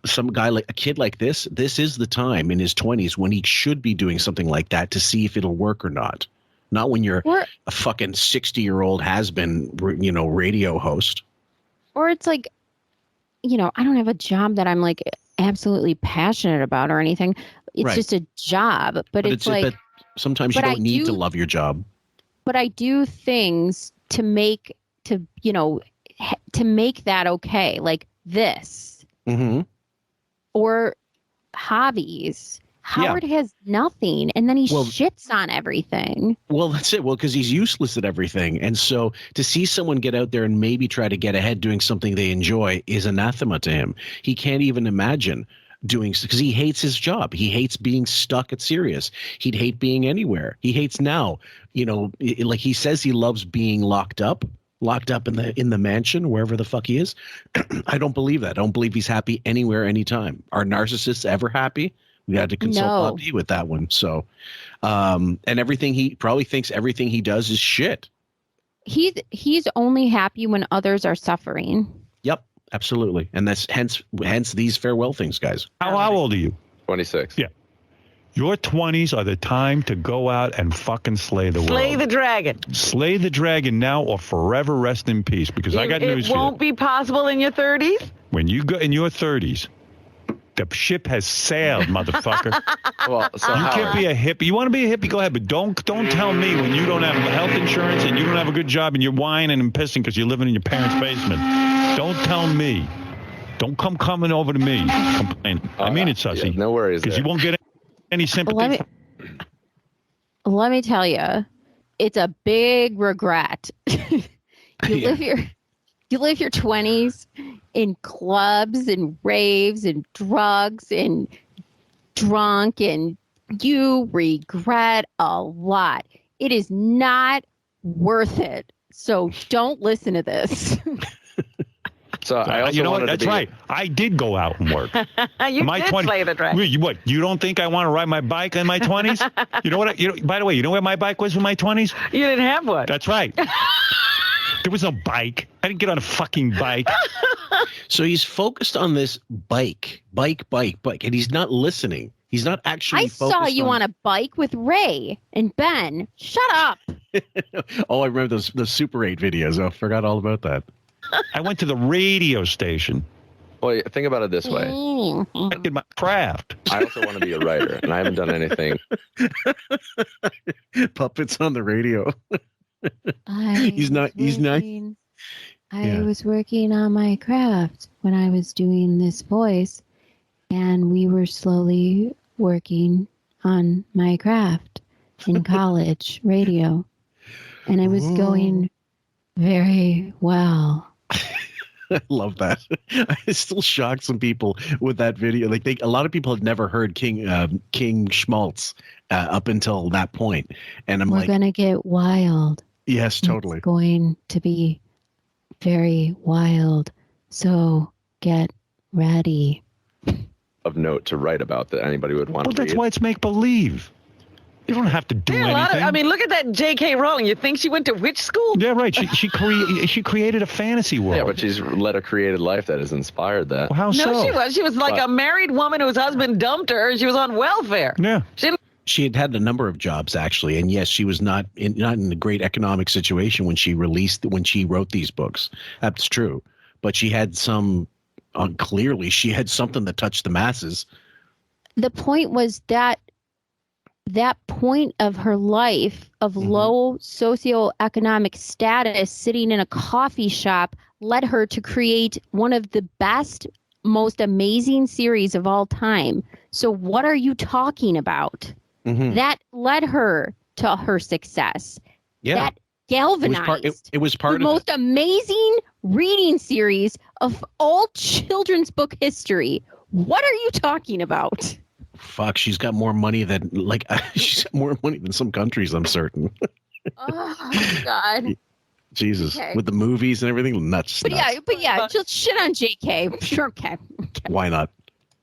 some guy like a kid like this is the time in his 20s when he should be doing something like that to see if it'll work or not. Not when you're a fucking 60-year-old has-been, radio host. Or it's like, I don't have a job that I'm like absolutely passionate about or anything. It's just a job, but it's like. But sometimes you don't need to love your job. But I do things to make that okay, like this, or hobbies. Howard has nothing, and then he shits on everything. Well, that's it. Well, because he's useless at everything. And so to see someone get out there and maybe try to get ahead doing something they enjoy is anathema to him. He can't even imagine doing, because he hates his job. He hates being stuck at Sirius. He'd hate being anywhere. He hates now, like he says he loves being locked up in the mansion, wherever the fuck he is. I don't believe that. I don't believe he's happy anywhere, anytime. Are narcissists ever happy? We had to consult Bobby with that one. So, and everything he probably thinks everything he does is shit. He's only happy when others are suffering. Yep, absolutely. And that's hence these farewell things, guys. How old are you? 26. Yeah. Your 20s are the time to go out and fucking slay the world. Slay the dragon. Slay the dragon now or forever rest in peace, because I got news for you. It won't be possible in your 30s? When you go in your 30s, the ship has sailed, motherfucker. Well, so you can't be a hippie. You want to be a hippie, go ahead, but don't tell me when you don't have health insurance and you don't have a good job and you're whining and pissing because you're living in your parents' basement. Don't tell me. Don't coming over to me complaining. I mean it, Sussy. Yeah, no worries. Because you won't get any sympathy. Let me tell you, it's a big regret. You live your 20s in clubs and raves and drugs and drunk, and you regret a lot. It is not worth it. So don't listen to this. So I also you know what? wanted That's to be, right. I did go out and work. You my did 20s, slay the dragon. What? You don't think I want to ride my bike in my 20s? You know what? By the way, you know where my bike was in my 20s? You didn't have one. That's right. There was no bike. I didn't get on a fucking bike. So he's focused on this bike, and he's not listening. He's not actually focused saw you on a bike with Ray and Ben. Shut up. Oh, I remember those Super 8 videos. I forgot all about that. I went to the radio station. well, think about it this way. I did my craft. I also want to be a writer, and I haven't done anything. Puppets on the radio. He's not. I was working on my craft when I was doing this voice, and we were slowly working on my craft in college radio, and it was going very well. I love that. I still shock some people with that video. Like a lot of people had never heard King Schmaltz up until that point, and We're gonna get wild. Yes, totally. It's going to be very wild. So get ready. Of note to write about that anybody would want Well, to read. that's why it's make believe. You don't have to do anything. Look at that J.K. Rowling. You think she went to which school? Yeah, right. She created a fantasy world. Yeah, but she's led a created life that has inspired that. Well, how so? No, she was. She was like a married woman whose husband dumped her, and she was on welfare. Yeah. She had a number of jobs actually, and yes, she was not in a great economic situation when she wrote these books. That's true, but she had some. Clearly, she had something that touched the masses. The point was that point of her life of low socioeconomic status, sitting in a coffee shop, led her to create one of the best, most amazing series of all time. So what are you talking about? That led her to her success. Yeah. That galvanized it was part the of most amazing reading series of all children's book history. What are you talking about? Fuck, she's got more money than she's got more money than some countries, I'm certain. Oh God. Jesus. Okay. With the movies and everything, nuts. But yeah, just shit on JK. Sure, okay. Why not?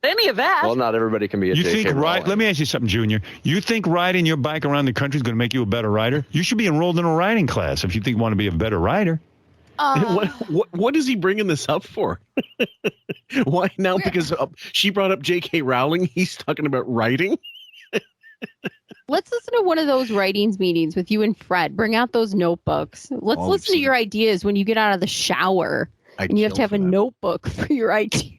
Any of that. Well, not everybody can be a You J.K. think Rowling. Let me ask you something, Junior. You think riding your bike around the country is going to make you a better rider? You should be enrolled in a riding class if you think you want to be a better rider. What is he bringing this up for? Why now? Because she brought up J.K. Rowling. He's talking about writing. Let's listen to one of those writings meetings with you and Fred. Bring out those notebooks. Let's listen to your ideas when you get out of the shower. And you have to have a notebook for your ideas.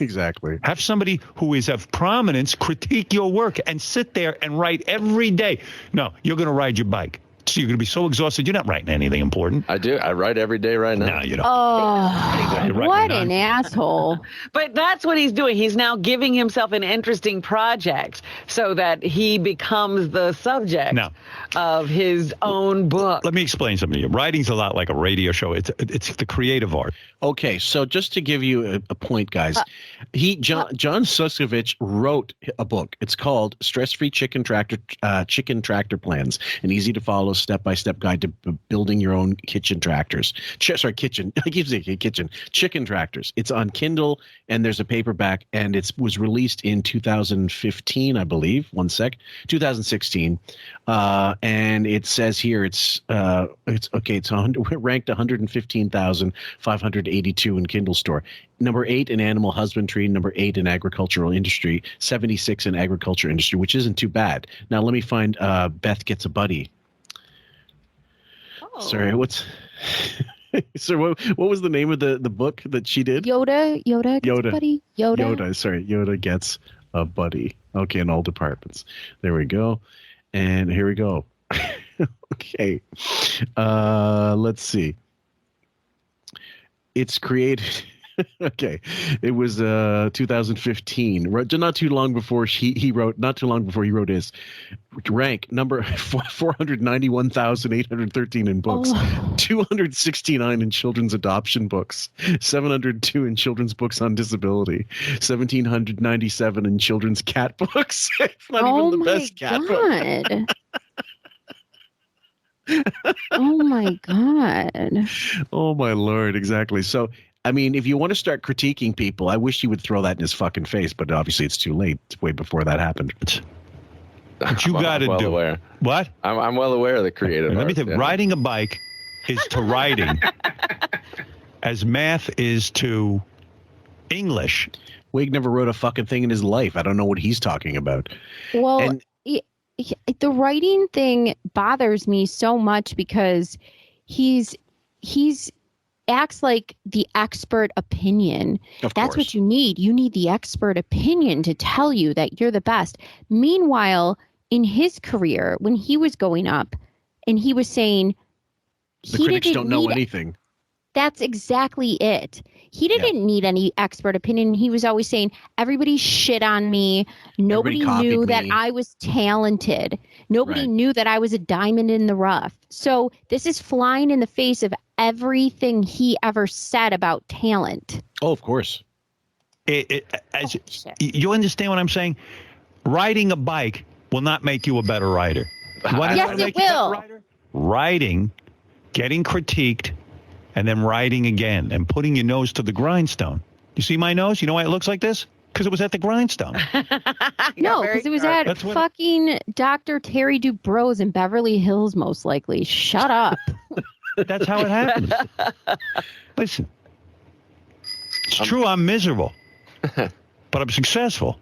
Exactly. Have somebody who is of prominence critique your work and sit there and write every day. No, you're going to ride your bike. So you're going to be so exhausted. You're not writing anything important. I do. I write every day right now. No, you don't. Oh, what an asshole. But that's what he's doing. He's now giving himself an interesting project so that he becomes the subject of his own book. Let me explain something to you. Writing's a lot like a radio show. It's the creative art. Okay, so just to give you a point, guys, John Suscovich wrote a book. It's called Stress-Free Chicken Tractor Plans: An Easy to Follow a step-by-step guide to building your own kitchen tractors. Kitchen. I keep saying kitchen. Chicken tractors. It's on Kindle, and there's a paperback, and it was released in 2015, I believe. 2016. And it says here it's okay. It's ranked 115,582 in Kindle store. Number 8 in animal husbandry, number 8 in agricultural industry, 76 in agriculture industry, which isn't too bad. Now let me find Beth Gets a Buddy. Oh. Sorry, what's so what was the name of the book that she did? Yoda gets a buddy. Yoda gets a buddy. Okay, in all departments. There we go. And here we go. Okay. Let's see. It's created. Okay. It was 2015. Not too long before he wrote his rank number 491,813 in books, 269 in children's adoption books, 702 in children's books on disability, 1,797 in children's cat books. It's not even the best cat book. Oh my God. Oh my Lord. Exactly. So, I mean, if you want to start critiquing people, I wish you would throw that in his fucking face, but obviously it's too late. It's way before that happened. But you got to do aware. What? I'm well aware of the creative. Let me tell you, riding a bike is to writing as math is to English. Wig never wrote a fucking thing in his life. I don't know what he's talking about. Well, the writing thing bothers me so much because he's acts like the expert opinion. That's what you need. You need the expert opinion to tell you that you're the best. Meanwhile, in his career, when he was going up and he was saying the critics don't know anything. That's exactly it. He didn't need any expert opinion. He was always saying, everybody shit on me. Nobody knew that I was talented. Nobody knew that I was a diamond in the rough. So this is flying in the face of everything he ever said about talent. Oh, of course. You understand what I'm saying? Riding a bike will not make you a better writer. Yes, it will. Writing, getting critiqued, and then writing again and putting your nose to the grindstone. You see my nose? You know why it looks like this? Because it was at the grindstone. No, because it was at fucking Dr. Terry Dubrows in Beverly Hills, most likely. Shut up. That's how it happens. Listen, it's true I'm miserable, but I'm successful.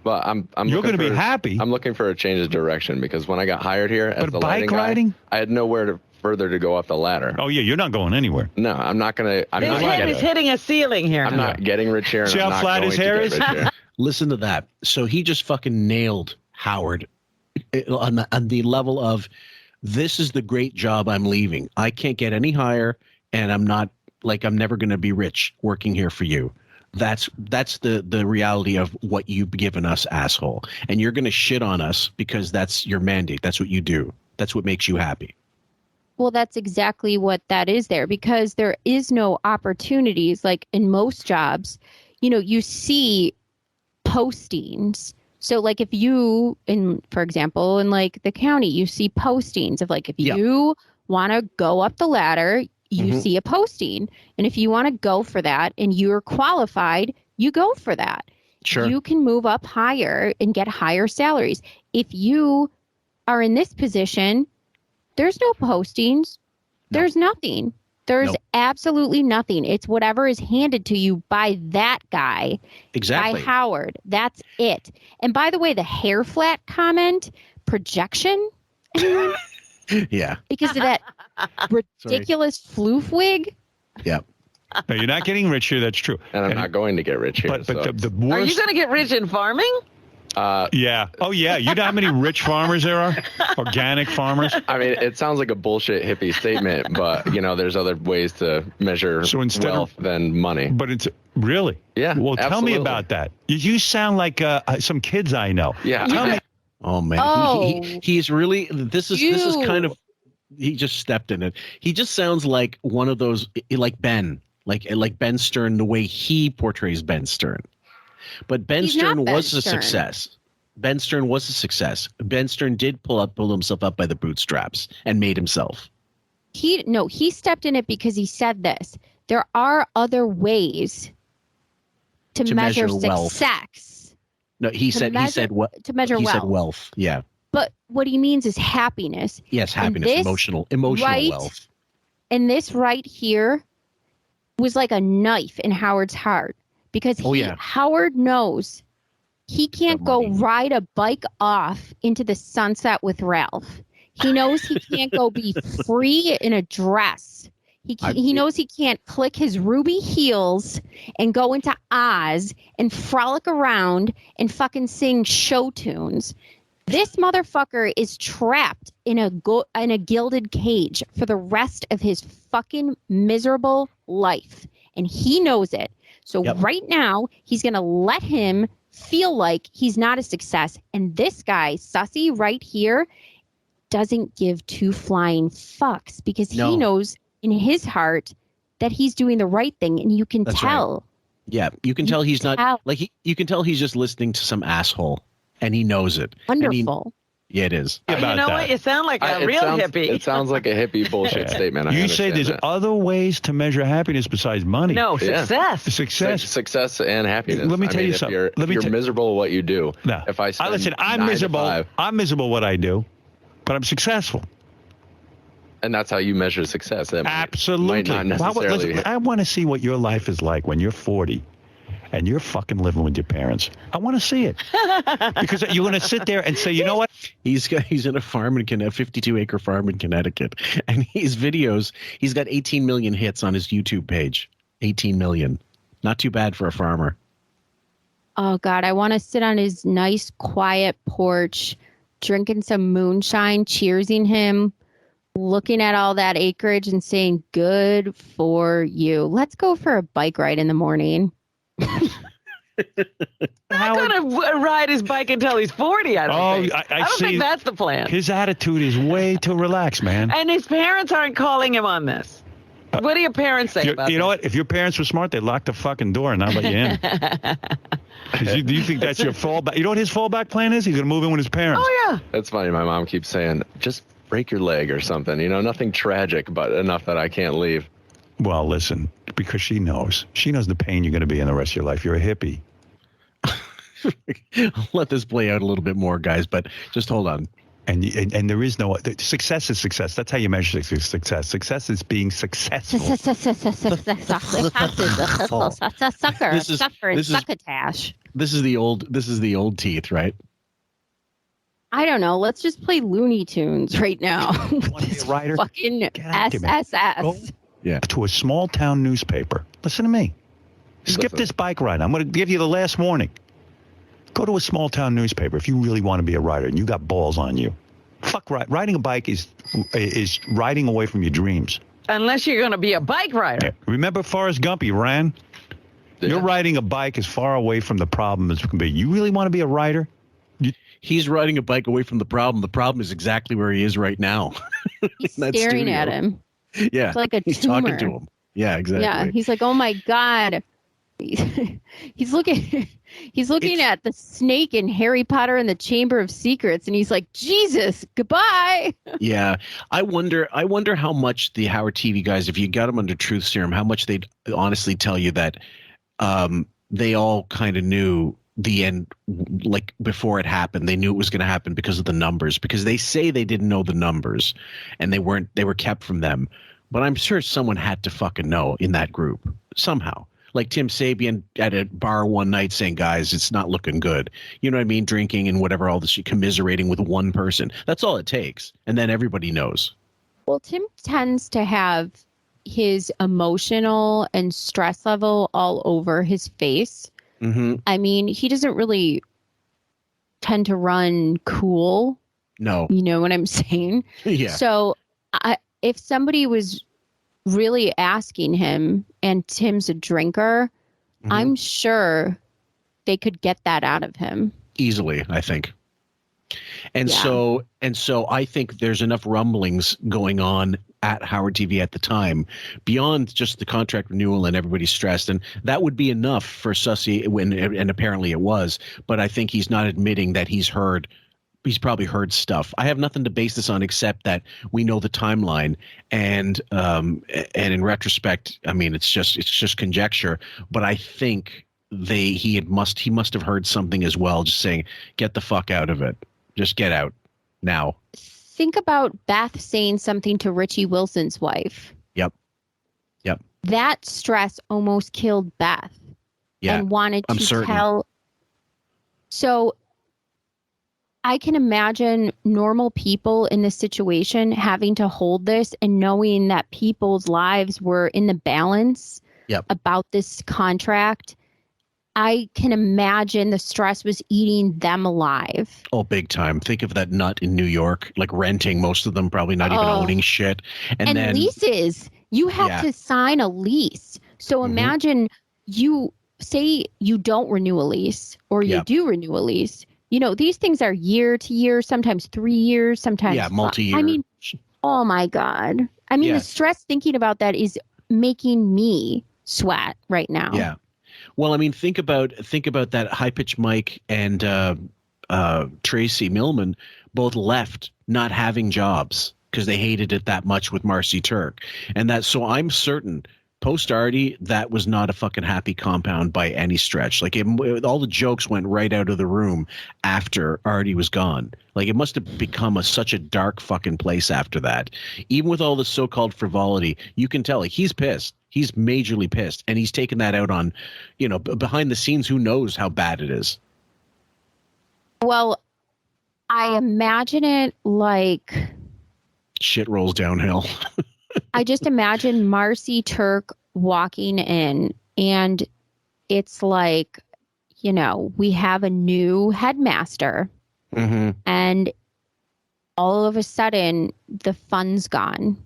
Well, You're going to be happy. I'm looking for a change of direction because when I got hired here as the lighting riding? guy, I had nowhere further to go up the ladder. Oh yeah, you're not going anywhere. No, I'm not going to. He's hitting a ceiling here. I'm not getting rich here. See how flat his hair is? Listen to that. So he just fucking nailed Howard on the level of, this is the great job I'm leaving. I can't get any higher, and I'm never going to be rich working here for you. That's the reality of what you've given us, asshole. And you're going to shit on us because that's your mandate. That's what you do. That's what makes you happy. Well, that's exactly what that is there, because there is no opportunities. Like in most jobs, you see postings. So like if you, for example, in like the county, you see postings of like, if you want to go up the ladder, you see a posting. And if you want to go for that and you're qualified, you go for that. Sure. You can move up higher and get higher salaries. If you are in this position, there's no postings. There's nothing. There's absolutely nothing. It's whatever is handed to you by that guy. Exactly. By Howard. That's it. And by the way, the hair flat comment, projection. Yeah. Because of that ridiculous floof wig. Yeah. No, you're not getting rich here. That's true. And I'm not going to get rich here. But the worst. Are you going to get rich in farming? Yeah. Oh, yeah. You know how many rich farmers there are? Organic farmers? I mean, it sounds like a bullshit hippie statement, but, there's other ways to measure wealth than money. But it's really? Yeah. Well, tell me about that. You sound like some kids I know. Yeah. Tell me. Oh, man. He's really, this is kind of, he just stepped in it. He just sounds like one of those, like Ben, like Ben Stern, the way he portrays Ben Stern. But Ben Stern was a success. Ben Stern was a success. Ben Stern did pull himself up by the bootstraps and made himself. He stepped in it because he said this. There are other ways to measure success. No, he said what to measure he wealth. said wealth. Yeah. But what he means is happiness. Yes, happiness, emotional wealth. And this right here was like a knife in Howard's heart because Howard knows he can't go ride a bike off into the sunset with Ralph. He knows he can't go be free in a dress. He knows he can't click his ruby heels and go into Oz and frolic around and fucking sing show tunes. This motherfucker is trapped in a gilded cage for the rest of his fucking miserable life. And he knows it. So right now, he's going to let him feel like he's not a success. And this guy, Sussy, right here, doesn't give two flying fucks because he knows in his heart that he's doing the right thing. And you can tell. Right. Yeah, you can tell he's not like you can tell he's just listening to some asshole and he knows it. Wonderful. Yeah, it is. You know what? You sound like a real hippie. It sounds like a hippie bullshit statement. You say there's other ways to measure happiness besides money. No, success. Success and happiness. Let me tell you something. If you're miserable at what you do. No. If I listen, I'm miserable. I'm miserable what I do, but I'm successful. And that's how you measure success. Absolutely. Might not necessarily. I want to see what your life is like when you're 40. And you're fucking living with your parents. I want to see it because you're going to sit there and say, you know what? He's in a farm in a 52-acre farm in Connecticut, and his videos. He's got 18 million hits on his YouTube page. 18 million, not too bad for a farmer. Oh God, I want to sit on his nice, quiet porch, drinking some moonshine, cheersing him, looking at all that acreage, and saying, "Good for you. Let's go for a bike ride in the morning." Not going to ride his bike until he's 40, I don't think that's the plan. His attitude is way too relaxed, man. And his parents aren't calling him on this. What do your parents say about You know what? If your parents were smart, they'd lock the fucking door and not let you in. Do you think that's your fallback? You know what his fallback plan is? He's going to move in with his parents. Oh, yeah. That's funny. My mom keeps saying, just break your leg or something. You know, nothing tragic, but enough that I can't leave. Well, listen, because she knows the pain you're going to be in the rest of your life. You're a hippie. I'll let this play out a little bit more, guys, but just hold on. And there is no success is success. That's how you measure success. Success is being successful. Succotash. This is the old teeth, right? I don't know. Let's just play Looney Tunes right now. Want to be a writer? Fucking SSS. Yeah. To a small town newspaper. Listen to me. Skip this bike ride. I'm going to give you the last warning. Go to a small town newspaper if you really want to be a writer and you got balls on you. Fuck riding a bike is riding away from your dreams. Unless you're going to be a bike rider. Yeah. Remember Forrest Gump? He ran. Yeah. You're riding a bike as far away from the problem as it can be. You really want to be a writer? He's riding a bike away from the problem. The problem is exactly where he is right now. He's staring at him. Yeah, it's like a he's tumor. talking to him. Yeah, exactly. Yeah, he's like, oh my God. He's looking at the snake in Harry Potter and the Chamber of Secrets, and he's like, Jesus, goodbye. Yeah, I wonder how much the Howard TV guys, if you got them under truth serum, how much they'd honestly tell you that they all kind of knew the end, like before it happened. They knew it was going to happen because of the numbers, because they say they didn't know the numbers and they were kept from them. But I'm sure someone had to fucking know in that group somehow. Like Tim Sabian at a bar one night saying, guys, it's not looking good. You know what I mean? Drinking and whatever, all this, commiserating with one person. That's all it takes. And then everybody knows. Well, Tim tends to have his emotional and stress level all over his face. Mm-hmm. I mean, he doesn't really tend to run cool. No. You know what I'm saying? Yeah. So if somebody was really asking him, and Tim's a drinker, I'm sure they could get that out of him. Easily, I think. And so I think there's enough rumblings going on at Howard TV at the time, beyond just the contract renewal and everybody's stressed. And that would be enough for Sussy, and apparently it was. But I think he's not admitting that he's probably heard stuff. I have nothing to base this on except that we know the timeline, and in retrospect, I mean, it's just conjecture. But I think he must have heard something as well, just saying, "Get the fuck out of it. Just get out now." Think about Beth saying something to Richie Wilson's wife. Yep. That stress almost killed Beth. Yeah, and wanted I'm to certain. tell. So I can imagine normal people in this situation having to hold this and knowing that people's lives were in the balance about this contract. I can imagine the stress was eating them alive. Oh, big time. Think of that nut in New York, like renting, most of them probably not even owning shit. And then leases. You have to sign a lease. So imagine you say you don't renew a lease or you do renew a lease. You know, these things are year to year, sometimes 3 years, sometimes multi-year. I mean, oh my God. I mean, the stress thinking about that is making me sweat right now. Yeah. Well, I mean, think about that High-Pitch Mike and Tracy Millman both left not having jobs because they hated it that much with Marcy Turk. And so I'm certain post Artie, that was not a fucking happy compound by any stretch. Like all the jokes went right out of the room after Artie was gone. Like it must have become such a dark fucking place after that. Even with all the so-called frivolity, you can tell like he's pissed. He's majorly pissed, and he's taken that out on, behind the scenes. Who knows how bad it is? Well, I imagine it like shit rolls downhill. I just imagine Marcy Turk walking in, and it's like, we have a new headmaster, and all of a sudden the fun's gone.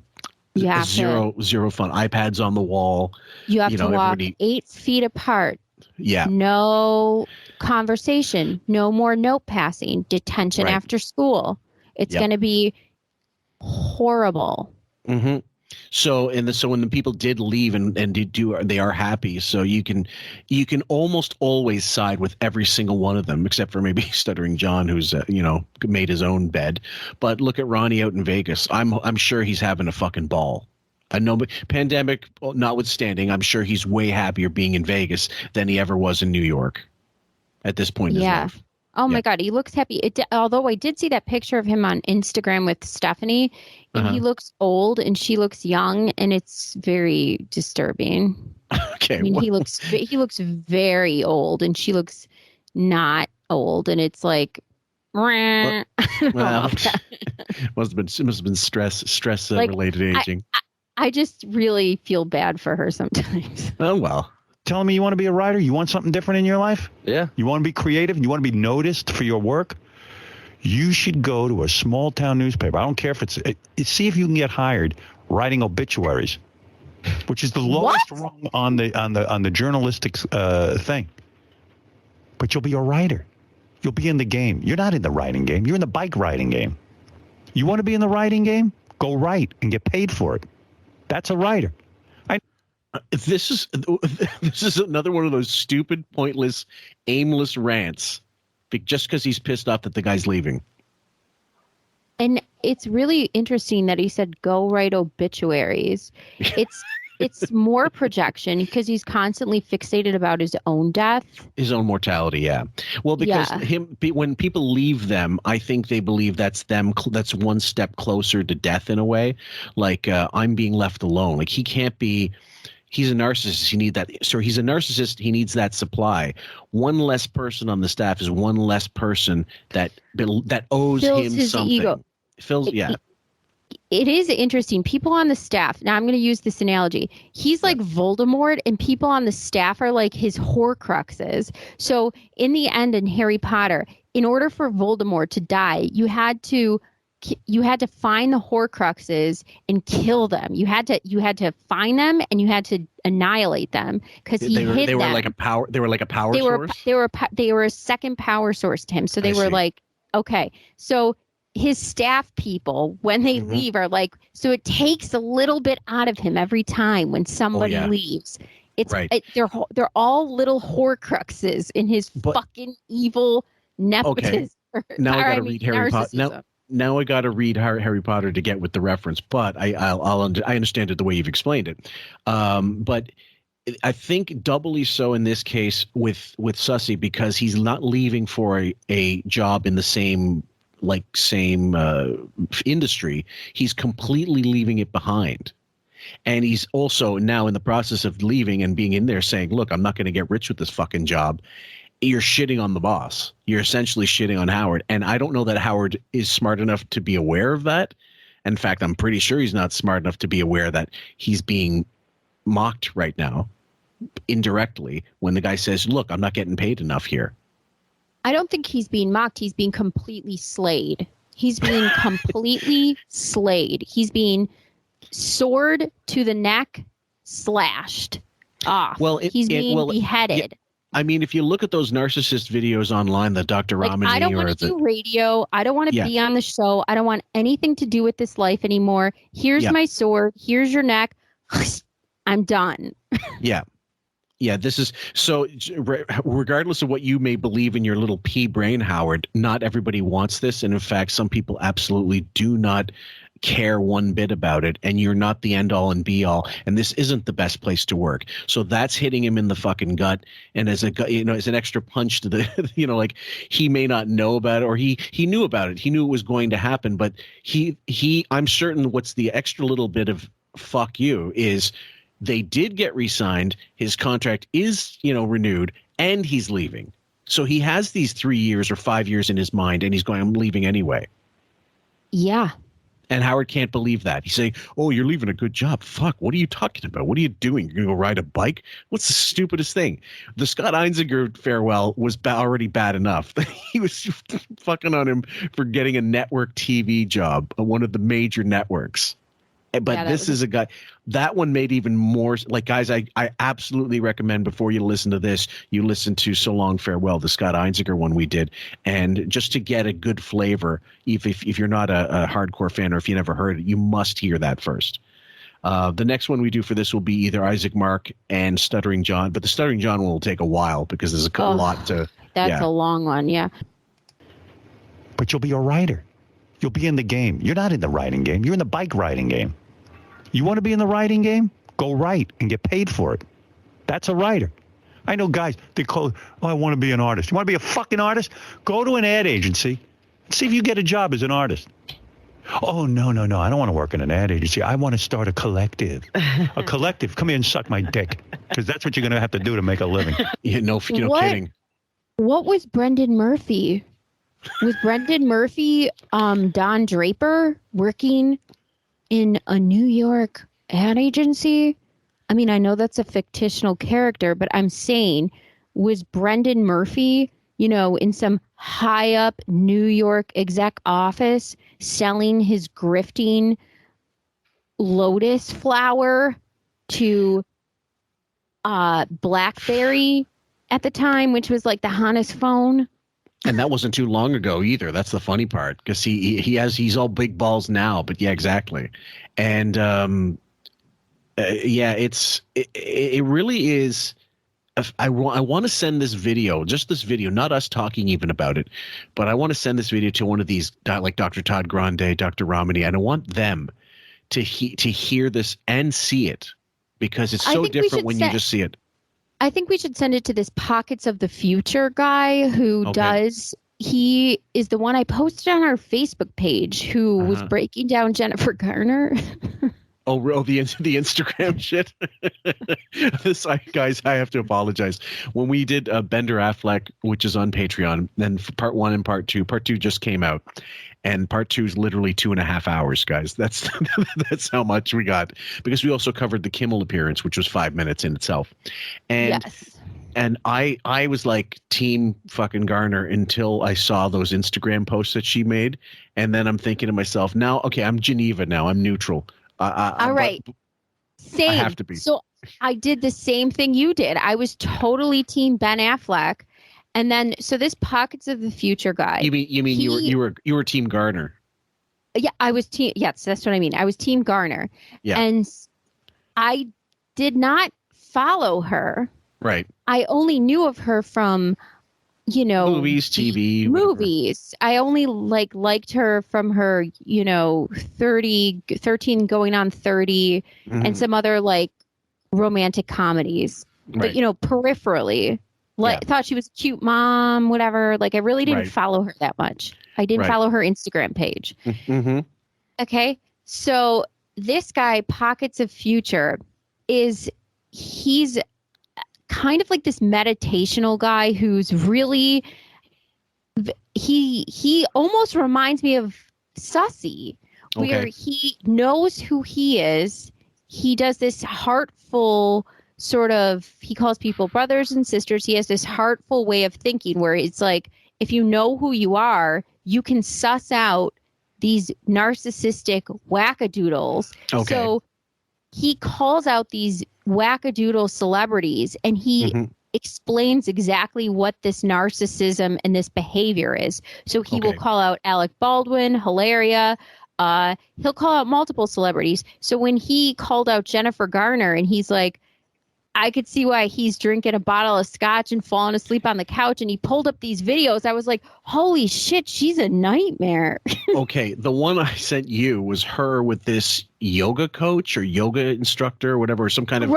You have zero fun. iPads on the wall. You have to walk 8 feet apart. Yeah. No conversation. No more note passing. Detention after school. It's going to be horrible. Mm-hmm. So when the people did leave and they are happy. So you can almost always side with every single one of them, except for maybe Stuttering John, who's made his own bed. But look at Ronnie out in Vegas. I'm sure he's having a fucking ball. I know, pandemic notwithstanding, I'm sure he's way happier being in Vegas than he ever was in New York at this point in his life. Oh my God, he looks happy. Although I did see that picture of him on Instagram with Stephanie, and he looks old and she looks young, and it's very disturbing. Okay, I mean, he looks very old, and she looks not old, and it's like, well, must have been stress related aging. I just really feel bad for her sometimes. Oh well. Telling me you want to be a writer? You want something different in your life? Yeah. You want to be creative? You want to be noticed for your work? You should go to a small town newspaper. I don't care if see if you can get hired writing obituaries, which is the lowest rung on the journalistic thing. But you'll be a writer. You'll be in the game. You're not in the writing game. You're in the bike riding game. You want to be in the writing game? Go write and get paid for it. That's a writer. This is another one of those stupid, pointless, aimless rants, just because he's pissed off that the guy's leaving. And it's really interesting that he said, "Go write obituaries." It's more projection because he's constantly fixated about his own death, his own mortality. Yeah. Well, because when people leave them, I think they believe that's them. That's one step closer to death in a way. Like I'm being left alone. Like he can't be. He's a narcissist. He's a narcissist. He needs that supply. One less person on the staff is one less person that owes fills him his something. Ego. It is interesting. People on the staff. Now I'm going to use this analogy. He's like Voldemort, and people on the staff are like his Horcruxes. So in the end, in Harry Potter, in order for Voldemort to die, you had to find the Horcruxes and kill them. You had to find them and you had to annihilate them because hid them. They were like a power. They were like a power source. They were a second power source to him. So they were like, okay. So his staff people, when they leave, are like, so it takes a little bit out of him every time when somebody leaves. It's they're all little Horcruxes in his fucking evil nepotism. Okay. Now I got to read Harry Potter. Now I got to read Harry Potter to get with the reference, but I understand it the way you've explained it. But I think doubly so in this case with Sussy, because he's not leaving for a job in the same industry. He's completely leaving it behind. And he's also now in the process of leaving and being in there saying, look, I'm not going to get rich with this fucking job. You're shitting on the boss. You're essentially shitting on Howard. And I don't know that Howard is smart enough to be aware of that. In fact, I'm pretty sure he's not smart enough to be aware that he's being mocked right now indirectly when the guy says, look, I'm not getting paid enough here. I don't think he's being mocked. He's being completely slayed. He's being completely slayed. He's being sword to the neck, slashed off. Well, he's being beheaded. I mean, if you look at those narcissist videos online that Dr. Romney, I don't want to do radio. I don't want to be on the show. I don't want anything to do with this life anymore. Here's my sword. Here's your neck. I'm done. Yeah. This is so regardless of what you may believe in your little pea brain, Howard, not everybody wants this. And in fact, some people absolutely do not care one bit about it, and you're not the end all and be all, and this isn't the best place to work. So that's hitting him in the fucking gut, and as an extra punch to the like, he may not know about it, or he knew about it, he knew it was going to happen, but I'm certain what's the extra little bit of fuck you is they did get re-signed, his contract is renewed, and he's leaving. So he has these 3 years or 5 years in his mind, and he's going, I'm leaving anyway. Yeah. And Howard can't believe that. He's saying, oh, you're leaving a good job. Fuck, what are you talking about? What are you doing? You're going to go ride a bike? What's the stupidest thing? The Scott Einziger farewell was already bad enough. He was fucking on him for getting a network TV job on one of the major networks. But this is a guy, that one made even more, like, guys, I absolutely recommend before you listen to this, you listen to So Long Farewell, the Scott Einziger one we did. And just to get a good flavor, if you're not a hardcore fan or if you never heard it, you must hear that first. The next one we do for this will be either Isaac Mark and Stuttering John, but the Stuttering John one will take a while because there's a lot to. That's a long one, yeah. But you'll be a writer. You'll be in the game. You're not in the writing game. You're in the bike riding game. You want to be in the writing game? Go write and get paid for it. That's a writer. I know guys, they call, I want to be an artist. You want to be a fucking artist? Go to an ad agency and see if you get a job as an artist. Oh, no. I don't want to work in an ad agency. I want to start a collective. A collective. Come here and suck my dick. Because that's what you're going to have to do to make a living. No kidding. What was Brendan Murphy? Was Brendan Murphy Don Draper working in a New York ad agency? I mean, I know that's a fictional character, but I'm saying, was Brendan Murphy, in some high up New York exec office selling his grifting lotus flower to BlackBerry at the time, which was like the hottest phone? And that wasn't too long ago either. That's the funny part, because he's all big balls now. But yeah, exactly. And it really is. I want to send this video, just this video, not us talking even about it, but I want to send this video to one of these, like Dr. Todd Grande, Dr. Romney, and I want them to hear this and see it, because it's so different when you just see it. I think we should send it to this Pockets of the Future guy who he is the one I posted on our Facebook page who was breaking down Jennifer Garner. The Instagram shit. Guys, I have to apologize. When we did Bender Affleck, which is on Patreon, then part 1 and part 2 just came out. And part 2 is literally 2.5 hours, guys. That's how much we got, because we also covered the Kimmel appearance, which was 5 minutes in itself. And yes. And I was like team fucking Garner until I saw those Instagram posts that she made, and then I'm thinking to myself, now, okay, I'm Geneva now. I'm neutral. All right. Same. I have to be. So I did the same thing you did. I was totally team Ben Affleck. And then, so this Pockets of the Future guy. You mean you were team Garner? Yeah, I was team. Yes, that's what I mean. I was team Garner. Yeah. And I did not follow her. Right. I only knew of her from, movies, TV, movies. I only liked her from her, 13 going on 30 and some other romantic comedies. Right. But, peripherally, thought she was a cute mom, whatever. I really didn't follow her that much. I didn't follow her Instagram page. Mm-hmm. Okay. So this guy, Pockets of Future, he's kind of like this meditational guy who's really, he almost reminds me of Sussy, where he knows who he is. He does this heartful sort of, he calls people brothers and sisters. He has this heartful way of thinking where it's like, if you know who you are, you can suss out these narcissistic wackadoodles. Okay. So he calls out these wackadoodle celebrities and he explains exactly what this narcissism and this behavior is. So he will call out Alec Baldwin, Hilaria. He'll call out multiple celebrities. So when he called out Jennifer Garner and he's like, I could see why he's drinking a bottle of scotch and falling asleep on the couch. And he pulled up these videos. I was like, holy shit, she's a nightmare. Okay. The one I sent you was her with this yoga coach or yoga instructor or whatever, some kind of,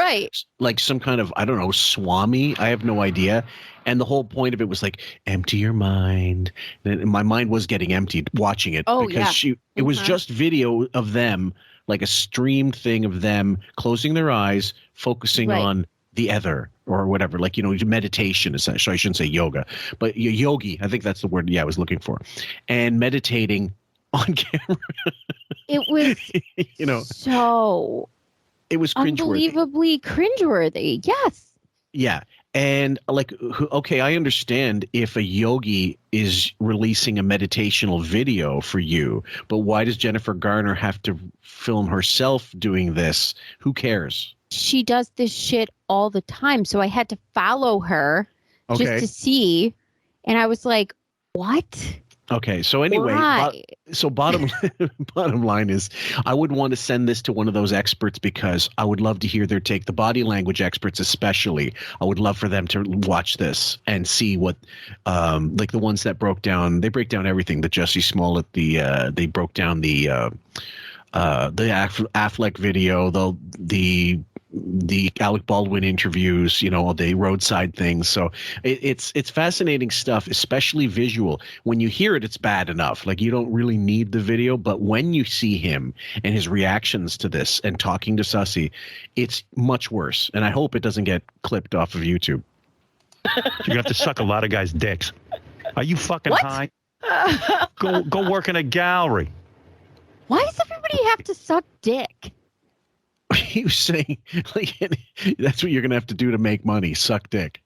some kind of, I don't know, swami. I have no idea. And the whole point of it was empty your mind. And my mind was getting emptied watching it because it was just video of them, like a streamed thing of them closing their eyes, focusing on the ether or whatever, meditation essentially. I shouldn't say yoga, but yogi. I think that's the word. Yeah, I was looking for, and meditating on camera. It was, so it was unbelievably cringeworthy. Yes. Yeah. And I understand if a yogi is releasing a meditational video for you, but why does Jennifer Garner have to film herself doing this? Who cares? She does this shit all the time. So I had to follow her just to see. And I was like, what? Okay. So anyway, bottom line is I would want to send this to one of those experts because I would love to hear their take. The body language experts, especially, I would love for them to watch this and see what, the ones that break down everything. The Jussie Smollett, they broke down the Affleck video, the Alec Baldwin interviews, the roadside things. So it's fascinating stuff, especially visual. When you hear it, it's bad enough. You don't really need the video, but when you see him and his reactions to this and talking to Sussy, it's much worse. And I hope it doesn't get clipped off of YouTube. You have to suck a lot of guys' dicks. Are you fucking high? Go work in a gallery. Why does everybody have to suck dick? He was saying, that's what you're going to have to do to make money. Suck dick.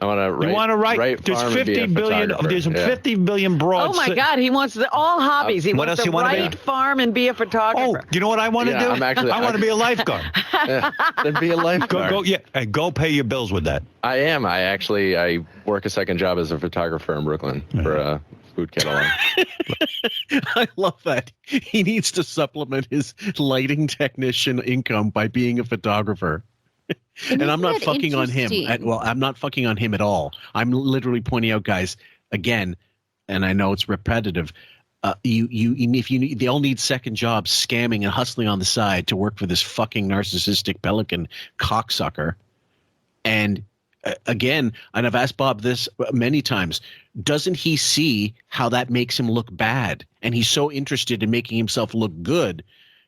I want to write. There's 50 billion. There's 50 billion broads. Oh my God, he wants all hobbies. He what wants else to write, farm, and be a photographer. Oh, you know what I want to do? I want to be a lifeguard. Then be a lifeguard. Go pay your bills with that. I am. I work a second job as a photographer in Brooklyn for a food catalog. I love that. He needs to supplement his lighting technician income by being a photographer. And I'm not fucking on him. I'm not fucking on him at all. I'm literally pointing out, guys, again, and I know it's repetitive. They all need second jobs, scamming and hustling on the side to work for this fucking narcissistic pelican cocksucker. And again, and I've asked Bob this many times, doesn't he see how that makes him look bad? And he's so interested in making himself look good.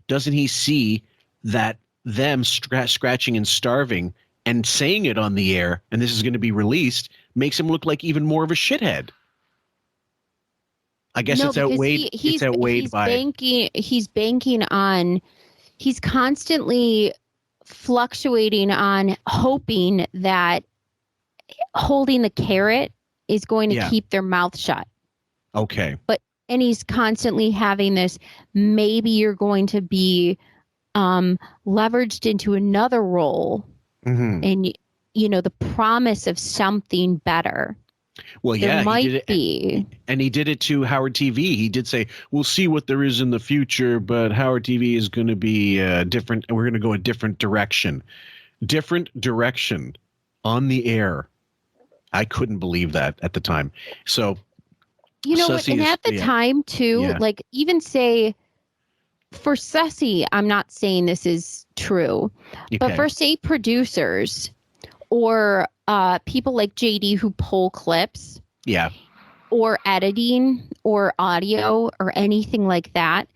Doesn't he see that them scratching and starving and saying it on the air, and this is going to be released, makes him look like even more of a shithead? I guess it's outweighed. He's banking on. He's constantly fluctuating on hoping that holding the carrot is going to keep their mouth shut. Okay. And he's constantly having this, maybe you're going to be leveraged into another role, and the promise of something better. Well, There yeah, might he did it, be. and he did it to Howard TV. He did say, "We'll see what there is in the future, but Howard TV is going to be different. We're going to go a different direction on the air." I couldn't believe that at the time. So, You know what? Sussy And is- at the yeah. time, too, Yeah. like even say for Sussy, I'm not saying this is true, but Okay. for say producers or people like JD who pull clips Yeah. or editing or audio or anything like that,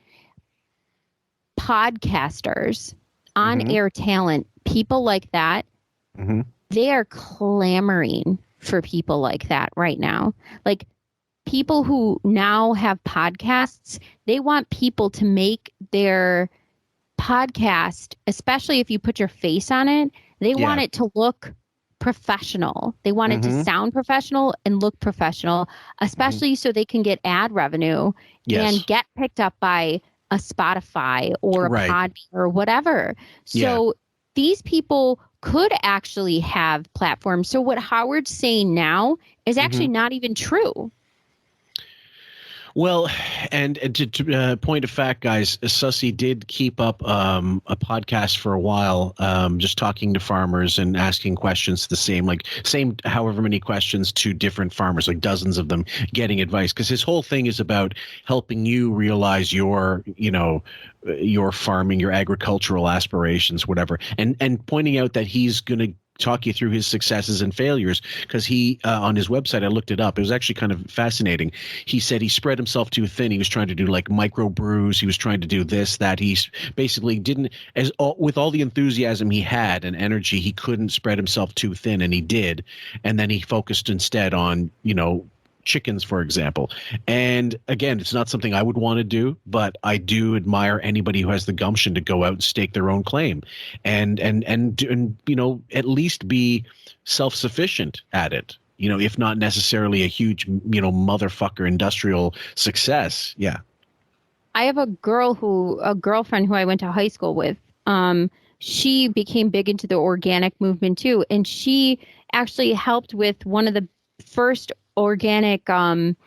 podcasters, on-air talent, people like that, Mhm. they are clamoring for people like that right now. Like people who now have podcasts, they want people to make their podcast, especially if you put your face on it, they want it to look professional. They want it to sound professional and look professional, especially so they can get ad revenue and get picked up by a Spotify or a Pod or whatever. So these people could actually have platforms. So what Howard's saying now is actually not even true. Well, and to point of fact, guys, Sussy did keep up a podcast for a while, just talking to farmers and asking questions, the same however many questions to different farmers, like dozens of them, getting advice. Because his whole thing is about helping you realize your farming, your agricultural aspirations, whatever, and pointing out that he's going to talk you through his successes and failures, because he on his website, I looked it up, it was actually kind of fascinating. He said he spread himself too thin. He was trying to do like micro brews, he was trying to do this, that. He basically didn't, with all the enthusiasm he had and energy, he couldn't spread himself too thin, and he did. And then he focused instead on chickens, for example. And again, it's not something I would want to do, but I do admire anybody who has the gumption to go out and stake their own claim and at least be self-sufficient at it, if not necessarily a huge motherfucker industrial success. Yeah. I have a girlfriend who I went to high school with. She became big into the organic movement too, and she actually helped with one of the first organic food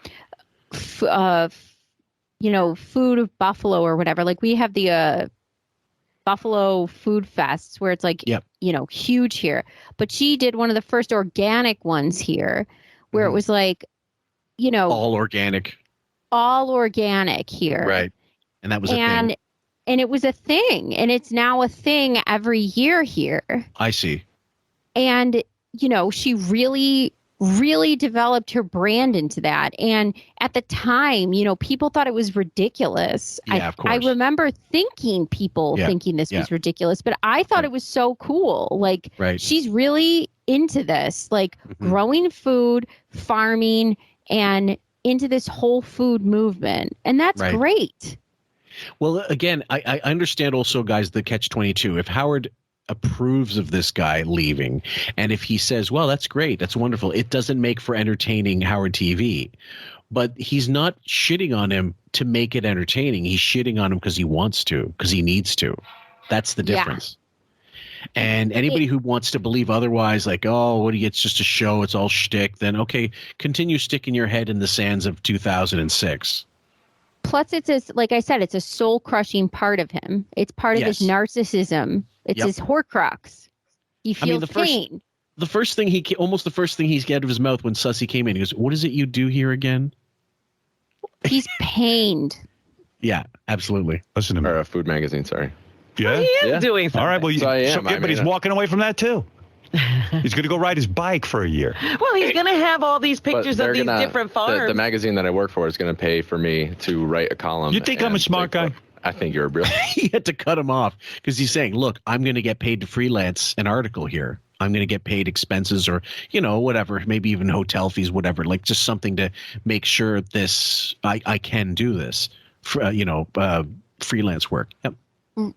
of Buffalo or whatever. Like we have the Buffalo Food Fests where it's like huge here, but she did one of the first organic ones here where it was like all organic here, right? And that was a thing. And it was a thing, and it's now a thing every year here. I see. And she really developed her brand into that. And at the time, people thought it was ridiculous. Yeah, of course. I remember thinking thinking this was ridiculous, but I thought it was so cool. Like she's really into this, like growing food, farming, and into this whole food movement. And that's great. Well, again, I understand also, guys, the catch-22. If Howard approves of this guy leaving, and if he says, well, that's great, that's wonderful, it doesn't make for entertaining Howard TV. But he's not shitting on him to make it entertaining. He's shitting on him because he wants to, because he needs to. That's the difference. And anybody who wants to believe otherwise, like, oh, it's just a show, it's all shtick, then okay, continue sticking your head in the sands of 2006. Plus, like I said, it's a soul-crushing part of him. It's part of his narcissism. It's his Horcrux. He feels pain. The first thing he's out of his mouth when Sussy came in, he goes, "What is it you do here again?" He's pained. Yeah, absolutely. Listen to me. Or a food magazine, sorry. Yeah? He is doing something. All right, well, but he's walking away from that too. He's going to go ride his bike for a year. Well, he's going to have all these pictures of these different farms. The magazine that I work for is going to pay for me to write a column. You think I'm a smart guy? I think you're a brilliant. He had to cut him off because he's saying, look, I'm going to get paid to freelance an article here. I'm going to get paid expenses or, whatever, maybe even hotel fees, whatever, like just something to make sure I can do this, freelance work. Yep.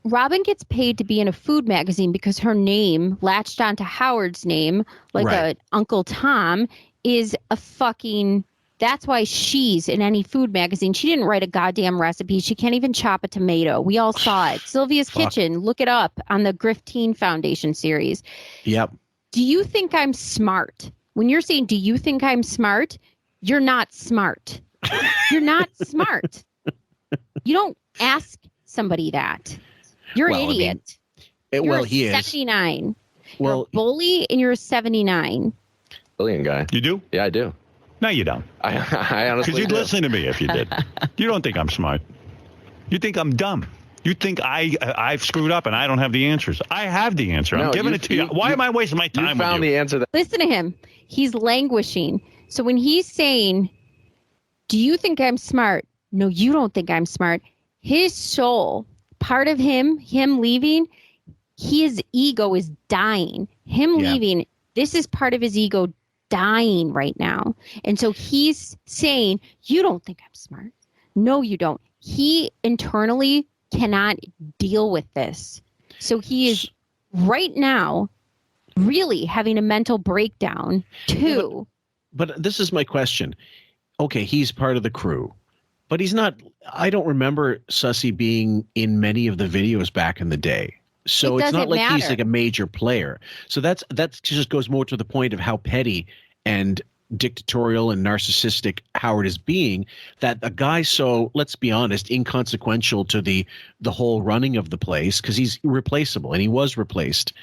Robin gets paid to be in a food magazine because her name latched onto Howard's name, like a Uncle Tom, is a fucking. That's why she's in any food magazine. She didn't write a goddamn recipe. She can't even chop a tomato. We all saw it. Sylvia's Kitchen. Look it up on the Griff Teen Foundation series. Yep. Do you think I'm smart when you're saying, do you think I'm smart? You're not smart. You're not smart. You don't ask somebody that. You're an idiot. You're he is. 79. Well, you're a bully and you're a 79. Bullying guy. You do? Yeah, I do. No, you don't. I honestly Because you'd do. listen to me if you did. You don't think I'm smart. You think I'm dumb. You think I've screwed up and I don't have the answers. I have the answer. I'm giving it to you. Why am I wasting my time with you? You found the answer. Listen to him. He's languishing. So when he's saying, do you think I'm smart? No, you don't think I'm smart. His soul, part of him leaving, his ego is dying. Him leaving, this is part of his ego dying right now. And so he's saying, you don't think I'm smart. No, you don't. He internally cannot deal with this. So he is right now really having a mental breakdown too. But this is my question. Okay, he's part of the crew, but he's not. I don't remember Sussy being in many of the videos back in the day. So it's not like he's like a major player. So that just goes more to the point of how petty and dictatorial and narcissistic Howard is being, that a guy so, let's be honest, inconsequential to the whole running of the place, because he's replaceable and he was replaced.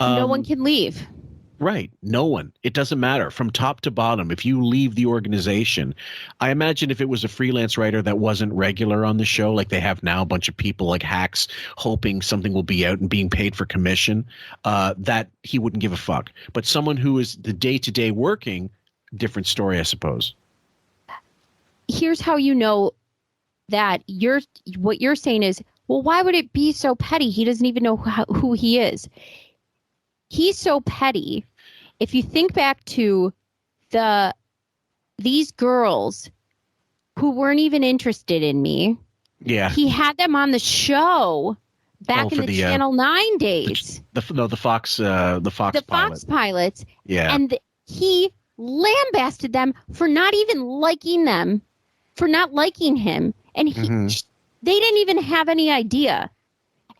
No one can leave. Right. No one. It doesn't matter. From top to bottom, if you leave the organization, I imagine if it was a freelance writer that wasn't regular on the show, like they have now, a bunch of people like hacks hoping something will be out and being paid for commission, that he wouldn't give a fuck. But someone who is the day-to-day working, different story, I suppose. Here's how you know that what you're saying is, well, why would it be so petty? He doesn't even know who he is. He's so petty. If you think back to these girls who weren't even interested in me, he had them on the show back in the Channel 9 days. The Fox pilots. Yeah, and he lambasted them for not even liking them, for not liking him, and they didn't even have any idea,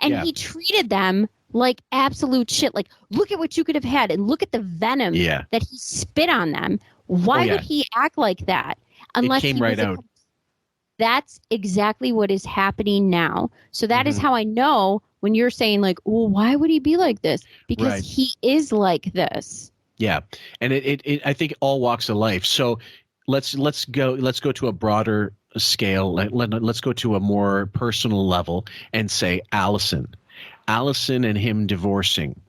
and he treated them like absolute shit. Like, look at what you could have had, and look at the venom that he spit on them. Why would he act like that? Unless it came right out. That's exactly what is happening now. So that is how I know when you're saying like, well, why would he be like this? Because he is like this. Yeah, and it I think all walks of life. So let's go to a broader scale. Let's go to a more personal level and say Allison and him divorcing.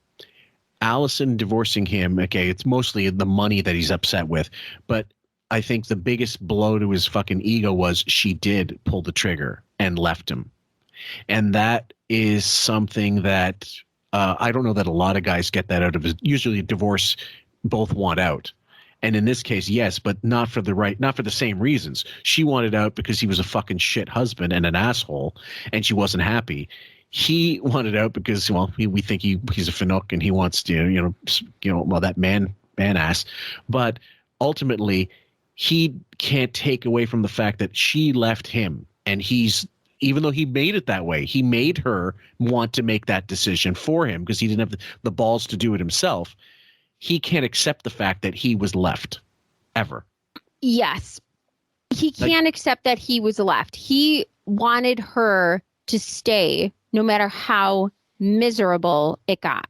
Allison divorcing him, okay, it's mostly the money that he's upset with, but I think the biggest blow to his fucking ego was she did pull the trigger and left him. And that is something that I don't know that a lot of guys get that out of it. Usually divorce, both want out. And in this case, yes, but not for the same reasons. She wanted out because he was a fucking shit husband and an asshole, and she wasn't happy. He wanted out because, well, we think he's a finook and he wants to, that man ass. But ultimately, he can't take away from the fact that she left him, and even though he made it that way, he made her want to make that decision for him because he didn't have the balls to do it himself. He can't accept the fact that he was left, ever. Yes. He can't accept that he was left. He wanted her to stay no matter how miserable it got.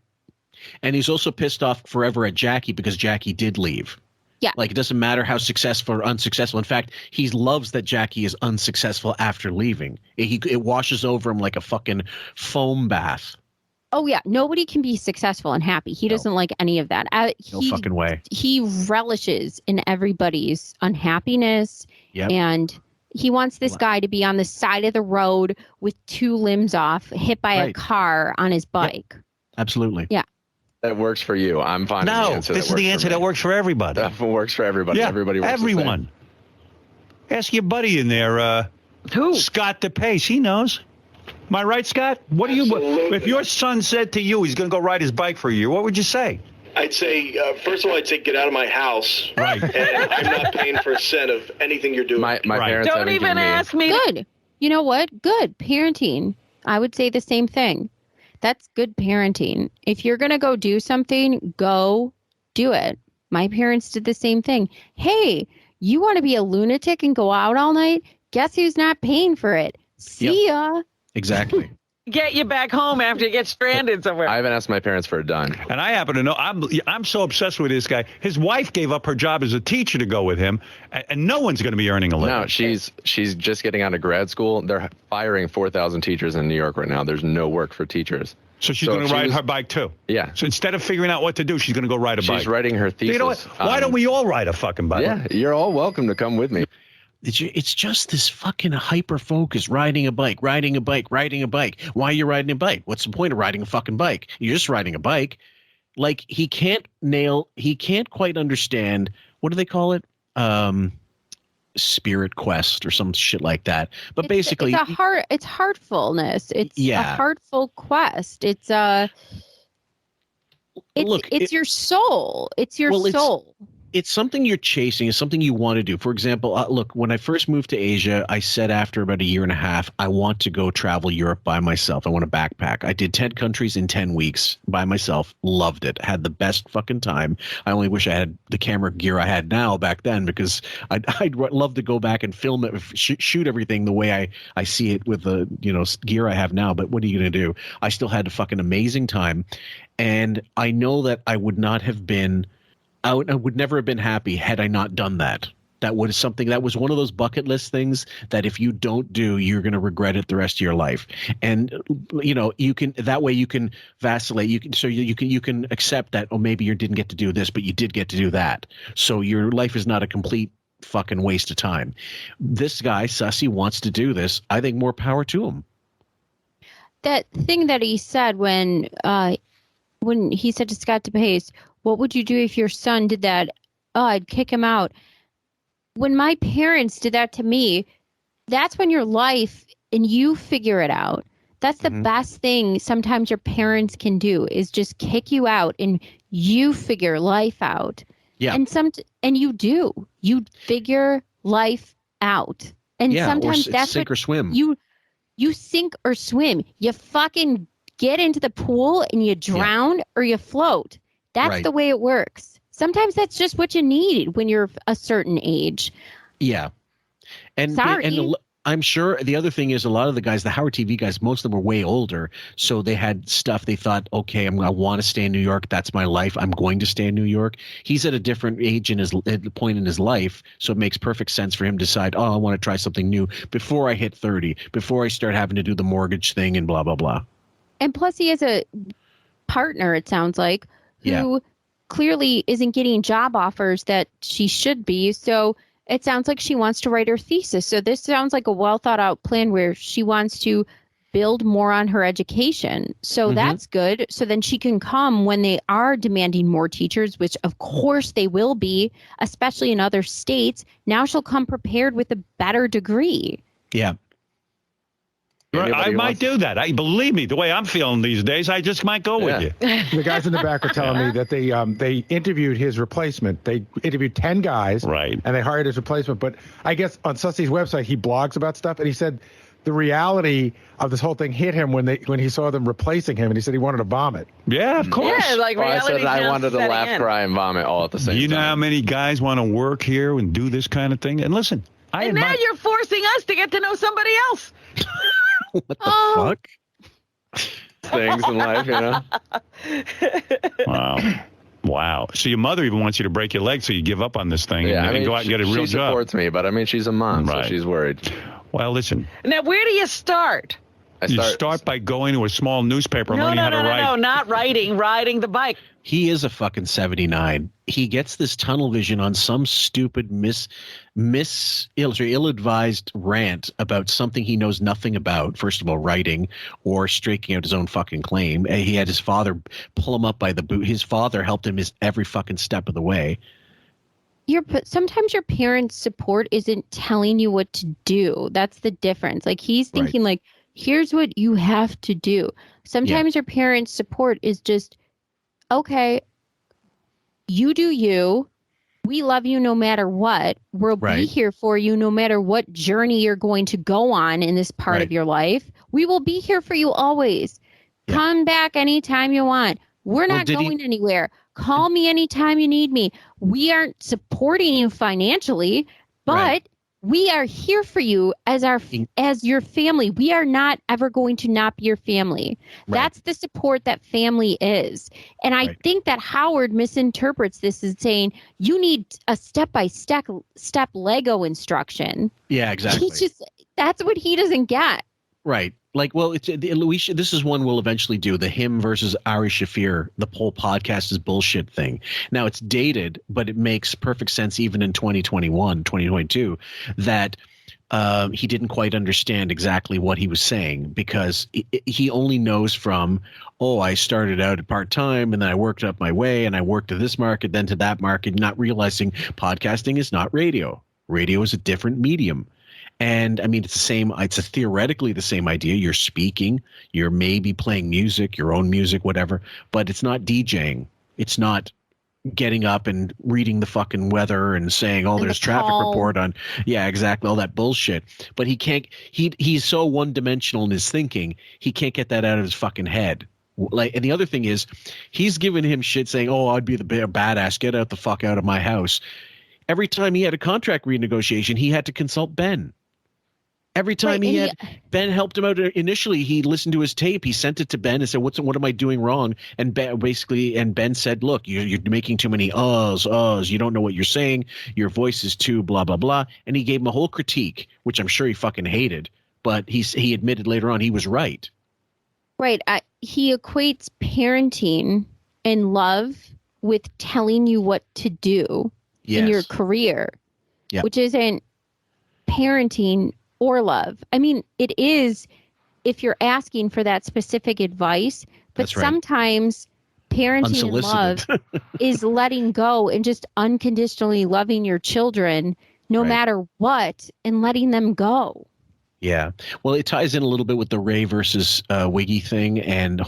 And he's also pissed off forever at Jackie because Jackie did leave. Yeah. Like, it doesn't matter how successful or unsuccessful. In fact, he loves that Jackie is unsuccessful after leaving. It washes over him like a fucking foam bath. Oh, yeah. Nobody can be successful and happy. He doesn't like any of that. No fucking way. He relishes in everybody's unhappiness. Yep. And he wants this guy to be on the side of the road with 2 limbs off, hit by a car on his bike. Yep. Absolutely. Yeah. That works for you. I'm finding the answer. This is the answer that works for everybody. That works for everybody. Yeah, Everybody works everyone. Ask your buddy in there, who? Scott DePace. He knows. Am I right, Scott? What do you? If your son said to you he's going to go ride his bike for a year, what would you say? I'd say, first of all, I'd say get out of my house. Right. And I'm not paying for a cent of anything you're doing. My parents don't even ask me. Good. You know what? Good parenting. I would say the same thing. That's good parenting. If you're going to go do something, go do it. My parents did the same thing. Hey, you want to be a lunatic and go out all night? Guess who's not paying for it? See ya. Exactly. Get you back home after you get stranded somewhere. I haven't asked my parents for a dime. And I happen to know, I'm so obsessed with this guy. His wife gave up her job as a teacher to go with him, and no one's going to be earning a living. No, she's just getting out of grad school. They're firing 4,000 teachers in New York right now. There's no work for teachers. So she's going to ride her bike, too? Yeah. So instead of figuring out what to do, she's going to go ride a bike. She's writing her thesis. You know what? Why don't we all ride a fucking bike? Yeah, you're all welcome to come with me. It's just this fucking hyper focus, riding a bike. Why are you riding a bike? What's the point of riding a fucking bike? You're just riding a bike. Like, he can't quite understand, what do they call it? Spirit quest or some shit like that. But basically it's heartfulness. It's a heartful quest. It's your soul. It's your soul. It's something you're chasing. It's something you want to do. For example, look, when I first moved to Asia, I said after about a year and a half, I want to go travel Europe by myself. I want to backpack. I did 10 countries in 10 weeks by myself. Loved it. Had the best fucking time. I only wish I had the camera gear I had now back then, because I'd love to go back and film it, shoot everything the way I see it with the gear I have now. But what are you going to do? I still had a fucking amazing time. And I know that I would not have been I would never have been happy had I not done that. That was one of those bucket list things that if you don't do, you're going to regret it the rest of your life. And you can vacillate. You can accept that. Oh, maybe you didn't get to do this, but you did get to do that. So your life is not a complete fucking waste of time. This guy Sussy wants to do this. I think more power to him. That thing that he said when he said to Scott DePace, what would you do if your son did that? Oh, I'd kick him out. When my parents did that to me, that's when your life and you figure it out. That's the best thing sometimes your parents can do, is just kick you out and you figure life out. Yeah. And you do. You figure life out. And sometimes that's sink or swim. You sink or swim. You fucking get into the pool and you drown or you float. That's the way it works. Sometimes that's just what you need when you're a certain age. Yeah. And I'm sure the other thing is, a lot of the guys, the Howard TV guys, most of them were way older. So they had stuff. They thought, okay, I want to stay in New York. That's my life. I'm going to stay in New York. He's at a different age at the point in his life. So it makes perfect sense for him to decide, I want to try something new before I hit 30, before I start having to do the mortgage thing and blah, blah, blah. And plus he has a partner, it sounds like, who clearly isn't getting job offers that she should be. So it sounds like she wants to write her thesis. So this sounds like a well thought out plan where she wants to build more on her education. So that's good. So then she can come when they are demanding more teachers, which of course they will be, especially in other states. Now she'll come prepared with a better degree. Yeah. I might do that. Believe me, the way I'm feeling these days, I just might go with you. The guys in the back are telling me that they interviewed his replacement. They interviewed 10 guys, right? And they hired his replacement. But I guess on Sussy's website, he blogs about stuff, and he said the reality of this whole thing hit him when he saw them replacing him, and he said he wanted to vomit. Yeah, of course. Yeah, like I reality. said I wanted to laugh, cry, and vomit all at the same time. You know how many guys want to work here and do this kind of thing? And listen, and now you're forcing us to get to know somebody else. What the fuck? Things in life, Wow. So your mother even wants you to break your leg so you give up on this thing and go out and get a real job. She supports me, but she's a mom, so she's worried. Well, listen. Now, where do you start? You start by going to a small newspaper and learning how to write. No, not writing, riding the bike. He is a fucking 79. He gets this tunnel vision on some stupid ill-advised rant about something he knows nothing about. First of all, writing or striking out his own fucking claim. He had his father pull him up by the boot. His father helped him every fucking step of the way. Sometimes your parents' support isn't telling you what to do. That's the difference. Like, he's thinking like, here's what you have to do. Sometimes your parents' support is just, okay, you do you. We love you no matter what. We'll be here for you no matter what journey you're going to go on in this part of your life. We will be here for you always. Come back anytime you want. We're not going anywhere. Call me anytime you need me. We aren't supporting you financially, but we are here for you as your family. We are not ever going to not be your family. Right. That's the support that family is. And I think that Howard misinterprets this as saying you need a step-by-step Lego instruction. Yeah, exactly. That's what he doesn't get. Right. Like, well, this is one we'll eventually do, the him versus Ari Shaffir, the whole podcast is bullshit thing. Now, it's dated, but it makes perfect sense even in 2021, 2022, that he didn't quite understand exactly what he was saying because he only knows from, I started out at part-time and then I worked up my way and I worked to this market, then to that market, not realizing podcasting is not radio. Radio is a different medium. And I mean, it's theoretically the same idea. You're speaking, you're maybe playing music, your own music, whatever, but it's not DJing. It's not getting up and reading the fucking weather and saying, there's traffic report on. Yeah, exactly. All that bullshit. But he's so one dimensional in his thinking. He can't get that out of his fucking head. And the other thing is he's giving him shit saying, I'd be the badass. Get out the fuck out of my house. Every time he had a contract renegotiation, he had to consult Ben. Every time Ben helped him out initially, he listened to his tape. He sent it to Ben and said, "What am I doing wrong?" And Ben said, "Look, you're making too many uhs. You don't know what you're saying. Your voice is too blah blah blah." And he gave him a whole critique, which I'm sure he fucking hated. But he admitted later on he was right. Right. He equates parenting and love with telling you what to do in your career, which isn't parenting or love. I mean, it is if you're asking for that specific advice, but sometimes parenting and love is letting go and just unconditionally loving your children no matter what and letting them go. Yeah. Well, it ties in a little bit with the Ray versus Wiggy thing and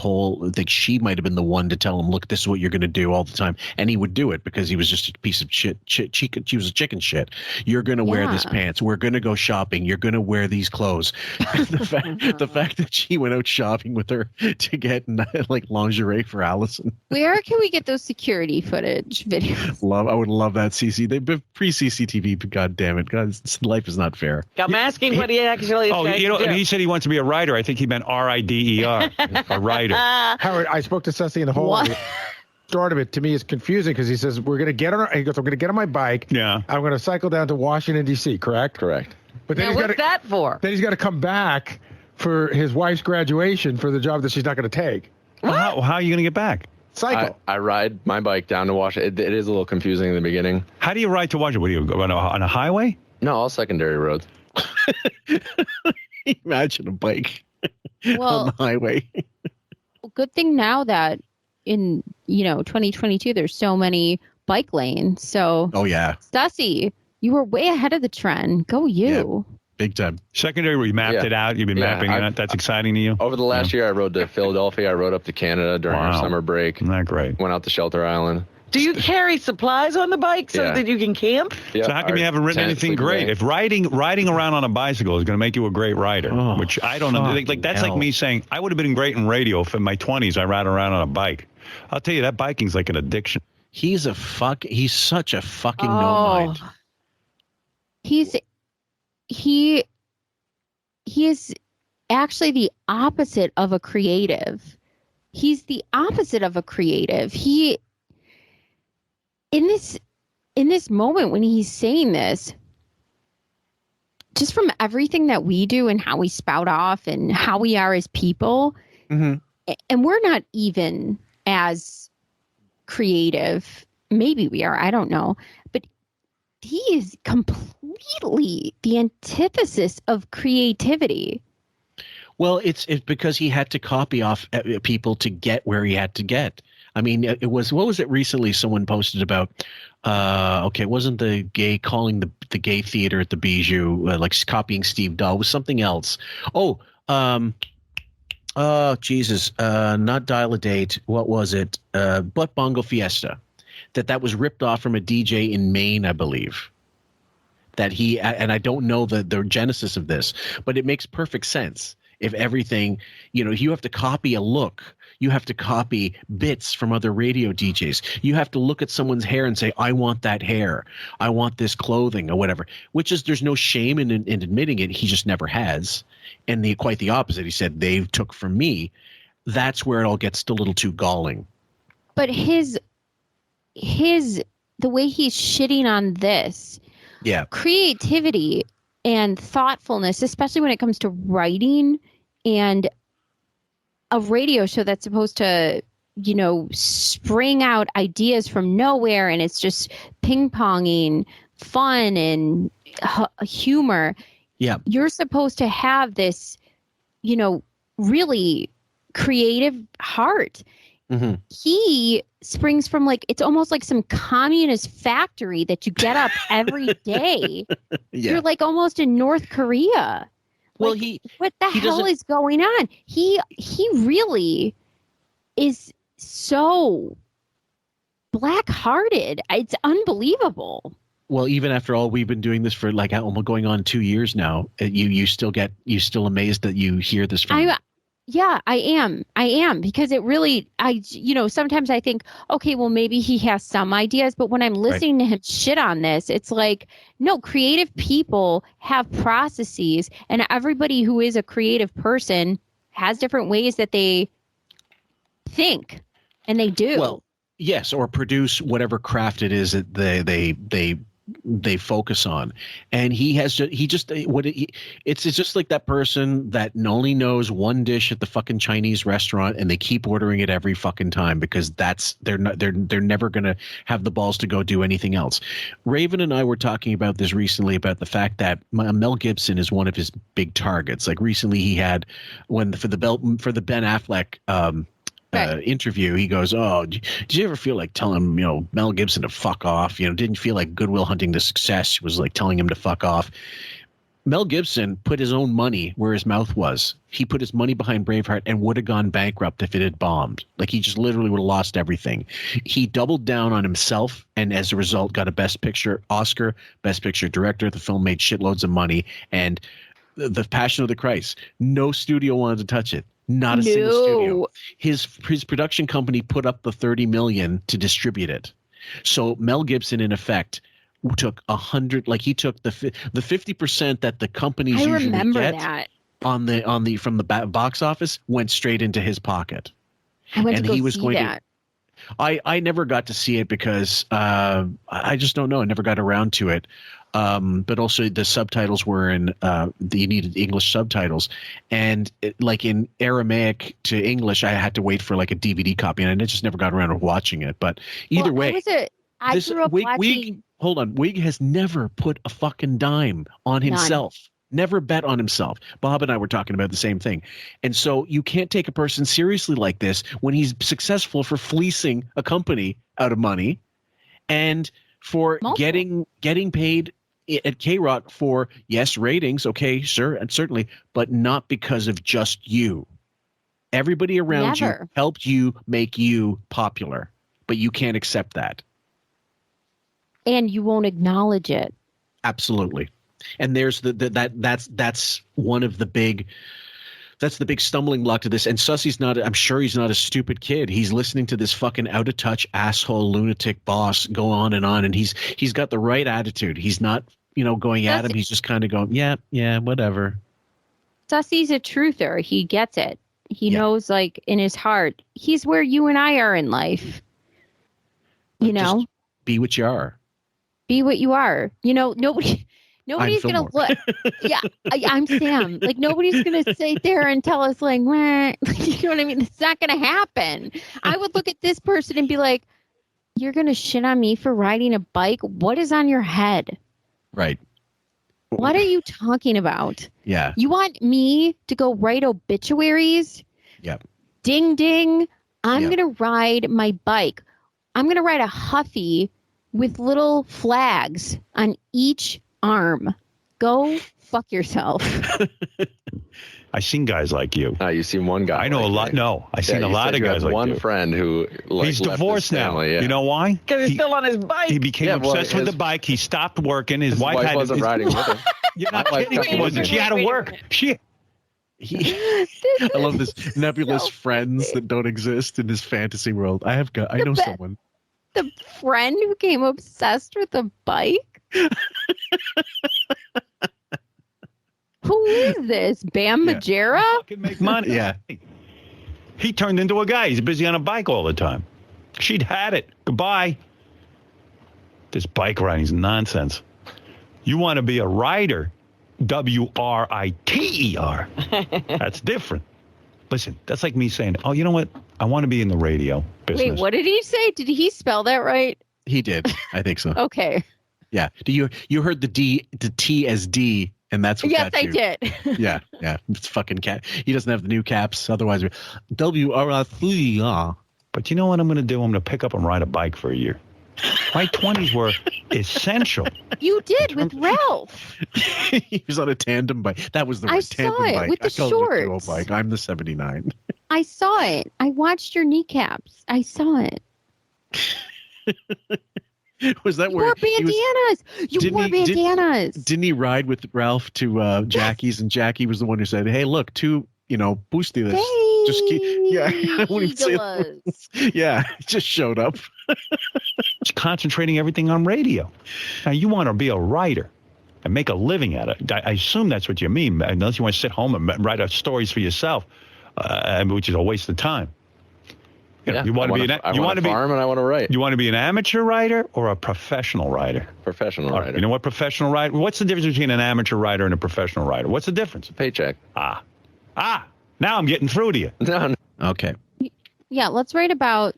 she might have been the one to tell him, look, this is what you're going to do all the time. And he would do it because he was just a piece of shit. She was a chicken shit. You're going to wear this pants. We're going to go shopping. You're going to wear these clothes. The fact that she went out shopping with her to get like lingerie for Allison. Where can we get those security footage videos? I would love that, CC. They've been pre-CCTV. God damn it. God, life is not fair. I'm asking what he actually he said he wants to be a writer. I think he meant RIDER, a writer. Howard, I spoke to Sussy in the whole start of it. To me, is confusing because he says, we're going to get on he goes, I'm going to get on my bike. Yeah. I'm going to cycle down to Washington, D.C., correct? Correct. But then what's that for? Then he's got to come back for his wife's graduation for the job that she's not going to take. How are you going to get back? Cycle. I ride my bike down to Washington. It is a little confusing in the beginning. How do you ride to Washington? What do you go on a highway? No, all secondary roads. Imagine a bike on the highway. Good thing now that in 2022 there's so many bike lanes. So Sussy, you were way ahead of the trend. Go you. Yeah, big time. Secondary, we mapped it out. You've been mapping it. That's exciting to you. Over the last year, I rode to Philadelphia. I rode up to Canada during our summer break. Isn't that great? Went out to Shelter Island. Do you carry supplies on the bike so that you can camp? Yeah, so how come you haven't written anything great? If riding around on a bicycle is going to make you a great rider, which I don't know. Like that's like me saying I would have been great in radio if in my 20s I ride around on a bike. I'll tell you that biking's like an addiction. He's such a fucking nomad. He is actually the opposite of a creative. He's the opposite of a creative. He in this moment when he's saying this, just from everything that we do and how we spout off and how we are as people, and we're not even as creative. Maybe we are. I don't know. But he is completely the antithesis of creativity. Well, it's because he had to copy off people to get where he had to get. I mean, it was, what was it recently someone posted about, it wasn't the gay calling the gay theater at the Bijou, like copying Steve Dahl. It was something else. Jesus, not Dial a Date. What was it? But Bongo Fiesta. That was ripped off from a DJ in Maine, I believe. That and I don't know the genesis of this, but it makes perfect sense. if everything, you have to copy a look. You have to copy bits from other radio DJs. You have to look at someone's hair and say, I want that hair. I want this clothing or whatever, which is, there's no shame in admitting it. He just never has. And quite the opposite. He said, they took from me. That's where it all gets a little too galling. But the way he's shitting on this, creativity and thoughtfulness, especially when it comes to writing and a radio show that's supposed to, spring out ideas from nowhere, and it's just ping-ponging fun and humor. Yeah. You're supposed to have this, really creative heart. Mm-hmm. He springs from it's almost like some communist factory that you get up every day. You're almost in North Korea. Well, what the hell is going on? He really is so black-hearted. It's unbelievable. Well, even after all, we've been doing this for almost going on 2 years now. You still amazed that you hear this from. Yeah, I am because it really, sometimes I think, okay, well, maybe he has some ideas, but when I'm listening to him shit on this, it's no, creative people have processes, and everybody who is a creative person has different ways that they think, and they do. Well, yes, or produce whatever craft it is that they focus on. And it's just like that person that only knows one dish at the fucking Chinese restaurant, and they keep ordering it every fucking time because they're never going to have the balls to go do anything else. Raven and I were talking about this recently, about the fact that Mel Gibson is one of his big targets. Like recently he had for the Ben Affleck interview, he goes, oh, did you ever feel like telling Mel Gibson to fuck off? Didn't feel like Good Will Hunting to Success was like telling him to fuck off. Mel Gibson put his own money where his mouth was. He put his money behind Braveheart and would have gone bankrupt if it had bombed. He just literally would have lost everything. He doubled down on himself, and as a result got a Best Picture Oscar, Best Picture Director. The film made shitloads of money, and the Passion of the Christ, no studio wanted to touch it. Not a single studio. His production company put up the $30 million to distribute it. So Mel Gibson, in effect, took 100. He took the 50% that the companies usually get on the from the box office went straight into his pocket. I went to go see that. I never got to see it because I just don't know. I never got around to it. But also the subtitles were you needed English subtitles, and in Aramaic to English, I had to wait for a DVD copy, and I just never got around to watching it. But either way, I grew up watching. Wig has never put a fucking dime on himself. Never bet on himself. Bob and I were talking about the same thing. And so you can't take a person seriously like this when he's successful for fleecing a company out of money and for getting paid at K-Rock for, yes, ratings, okay, sure, and certainly, but not because of just you. Everybody around you helped you make you popular, but you can't accept that. And you won't acknowledge it. Absolutely. And there's that's one of the big stumbling block to this. And Sussy's I'm sure he's not a stupid kid. He's listening to this fucking out of touch asshole lunatic boss go on, and he's got the right attitude. He's not, going at him. He's just kind of going, yeah, whatever. Sussy's a truther. He gets it. He knows, in his heart, he's where you and I are in life. Just be what you are. Be what you are. Nobody's going to look. Yeah, I'm Sam. Nobody's going to sit there and tell us, you know what I mean? It's not going to happen. I would look at this person and be like, you're going to shit on me for riding a bike? What is on your head? Right. What are you talking about? Yeah. You want me to go write obituaries? Yep. Ding, ding. I'm going to ride my bike. I'm going to ride a Huffy with little flags on each arm. Go fuck yourself. I seen guys like you. You seen one guy. I know a lot. No, I seen a lot of guys like you. One friend who he's divorced now. Yeah. You know why? Because he's still on his bike. He became obsessed with the bike. He stopped working. His wife wasn't riding with him. You're not kidding. She wasn't. She had to work. I love this nebulous friends that don't exist in this fantasy world. I know someone. The friend who became obsessed with a bike? Who is this? Bam Majera? Can make money. Yeah. He turned into a guy. He's busy on a bike all the time. She'd had it. Goodbye. This bike riding's nonsense. You want to be a writer? W-R-I-T-E-R. That's different. Listen, that's like me saying, oh, you know what? I want to be in the radio business. Wait, what did he say? Did he spell that right? He did. I think so. Okay. Yeah. You heard the T as D, and that's what yes, got you. I did. Yeah. It's fucking cat. He doesn't have the new caps. Otherwise, W-R-I-T-E-R. But you know what I'm going to do? I'm going to pick up and ride a bike for a year. My 20s were essential. You did with Ralph. He was on a tandem bike. That was the I right tandem saw it bike. with the I call it a duo shorts. bike. I'm the 79. I saw it. I watched your kneecaps. I saw it. Was that You where wore bandanas. You wore bandanas. Didn't he ride with Ralph to Jackie's, and Jackie was the one who said, "Hey, look, boosty this." Just keep, I won't even say that. Yeah, he just showed up. It's concentrating everything on radio. Now, you want to be a writer and make a living at it. I assume that's what you mean, unless you want to sit home and write out stories for yourself, which is a waste of time. You want to be an farm and I want to write. You want to be an amateur writer or a professional writer? Professional writer. You know what professional writer? What's the difference between an amateur writer and a professional writer? What's the difference? Paycheck. Now I'm getting through to you. No. Okay. Yeah, let's write about,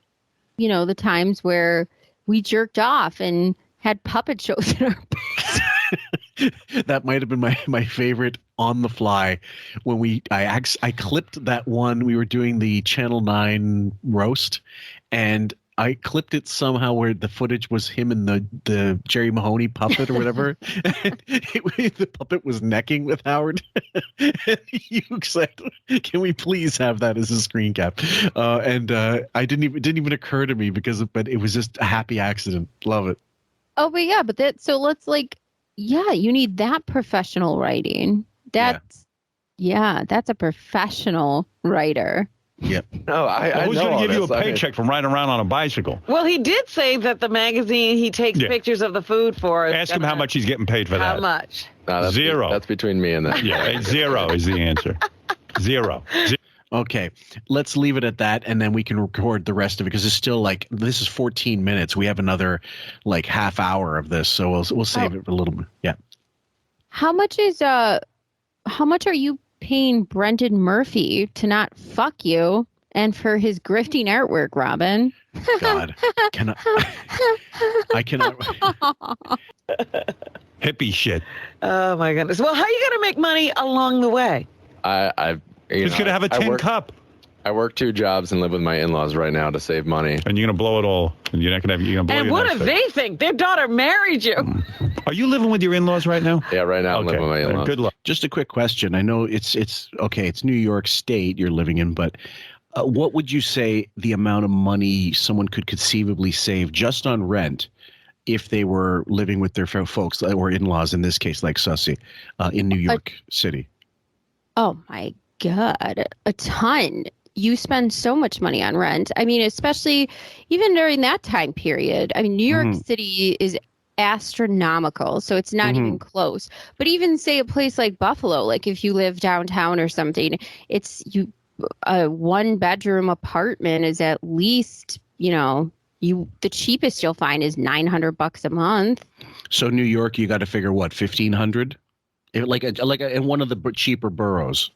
the times where we jerked off and had puppet shows in our beds. That might have been my favorite on the fly when I clipped that one. We were doing the Channel 9 roast, and I clipped it somehow where the footage was him and the Jerry Mahoney puppet or whatever. The puppet was necking with Howard. And you said, "Can we please have that as a screen cap?" And I didn't even occur to me but it was just a happy accident. Love it. Oh, but yeah, let's you need that professional writing. That's a professional writer. Yep. No, who's going to give you a paycheck from riding around on a bicycle? Well, he did say that the magazine he takes pictures of the food for. Ask him how much he's getting paid for that. How much? No, that's zero. That's between me and that. Yeah, zero is the answer. Zero. Okay, let's leave it at that, and then we can record the rest of it because it's still this is 14 minutes. We have another half hour of this, so we'll save it for a little bit. Yeah. How much are you paying Brendan Murphy to not fuck you and for his grifting artwork, Robin? God, I cannot. Hippie shit. Oh my goodness. Well, how are you going to make money along the way? He's going to have a tin cup. I work 2 jobs and live with my in-laws right now to save money. And you're going to blow it all. And you're not going to blow And what do they think? Their daughter married you. Are you living with your in-laws right now? Yeah, right now I'm living with my in-laws. Good luck. Just a quick question. I know it's okay. It's New York State you're living in, but what would you say the amount of money someone could conceivably save just on rent if they were living with their folks or in-laws, in this case, like Sussy, in New York City? Oh my God, a ton. You spend so much money on rent. I mean, especially even during that time period. I mean, New York City is astronomical, so it's not even close. But even say a place like Buffalo, like if you live downtown or something, a 1-bedroom apartment is at least, the cheapest you'll find is $900 a month. So New York, you got to figure what, $1,500? In one of the cheaper boroughs.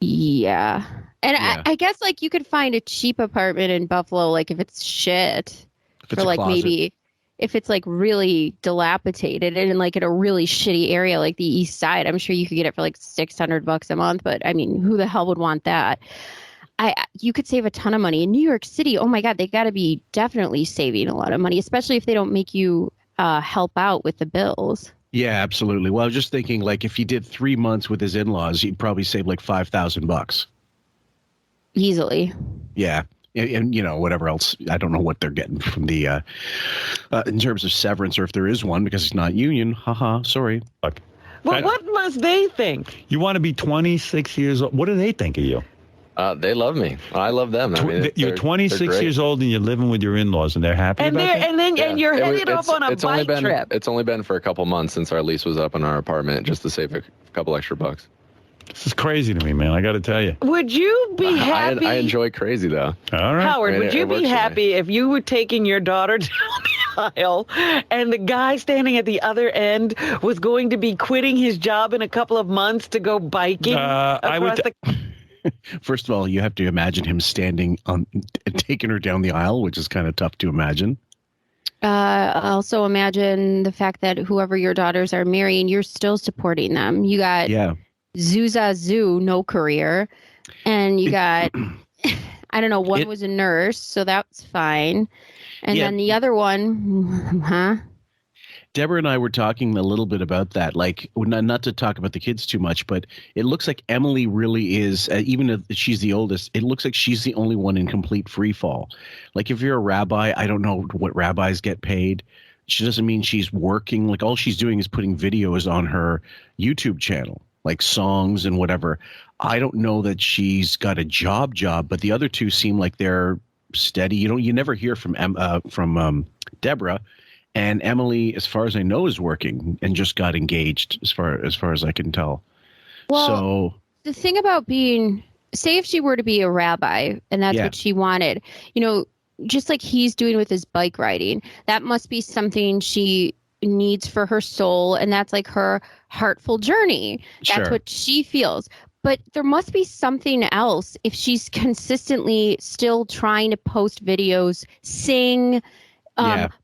Yeah. And I guess you could find a cheap apartment in Buffalo, if it's shit, for maybe if it's really dilapidated and in a really shitty area like the East Side. I'm sure you could get it for $600 a month. But I mean, who the hell would want that? You could save a ton of money in New York City. Oh my God, they got to be definitely saving a lot of money, especially if they don't make you help out with the bills. Yeah, absolutely. Well, I was just thinking, if he did 3 months with his in-laws, he'd probably save $5,000 easily. Yeah, and whatever else. I don't know what they're getting from the in terms of severance, or if there is one, because it's not union. Haha. Sorry. Well, But what must they think? You want to be 26 years old. What do they think of you? They love me. I love them. I mean, You're 26 years old and you're living with your in-laws, and they're happy about that? And you're headed off on a bike trip. It's only been for a couple months since our lease was up in our apartment, just to save a couple extra bucks. This is crazy to me, man. I got to tell you. Would you be happy? I enjoy crazy, though. All right. Howard, would you be happy if you were taking your daughter down the aisle and the guy standing at the other end was going to be quitting his job in a couple of months to go biking across the... First of all, you have to imagine him standing on, taking her down the aisle, which is kind of tough to imagine. Also imagine the fact that whoever your daughters are marrying, you're still supporting them. You got Zoo, no career. And you got, I don't know, one was a nurse, so that's fine. And then the other one, Deborah and I were talking a little bit about that, like not to talk about the kids too much, but it looks like Emily really is, even if she's the oldest, it looks like she's the only one in complete free fall. Like if you're a rabbi, I don't know what rabbis get paid. She doesn't mean she's working. Like all she's doing is putting videos on her YouTube channel, like songs and whatever. I don't know that she's got a job, but the other two seem like they're steady. You never hear from Deborah. And Emily, as far as I know, is working and just got engaged, as far as I can tell. Well, so the thing about being, say if she were to be a rabbi and that's what she wanted, just like he's doing with his bike riding, that must be something she needs for her soul. And that's like her heartful journey. That's what she feels. But there must be something else if she's consistently still trying to post videos, sing,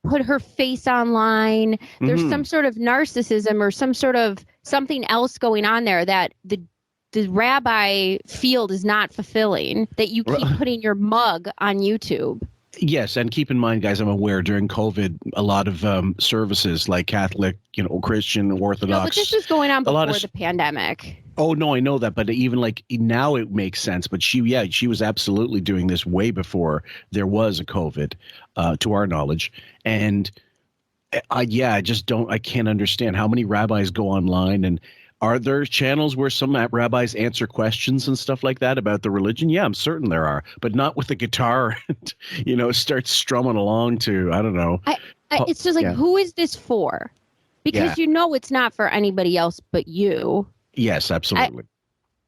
put her face online. There's some sort of narcissism or some sort of something else going on there that the rabbi field is not fulfilling, that you keep putting your mug on YouTube. Yes, and keep in mind, guys, I'm aware during COVID, a lot of services like Catholic, Christian, Orthodox. No, but this was going on before the pandemic. Oh, no, I know that. But even like now it makes sense. But she was absolutely doing this way before there was a COVID, to our knowledge. And I can't understand how many rabbis go online. And are there channels where some rabbis answer questions and stuff like that about the religion? Yeah, I'm certain there are, but not with the guitar and, start strumming along to, I don't know. It's just like, who is this for? Because it's not for anybody else but you. Yes, absolutely.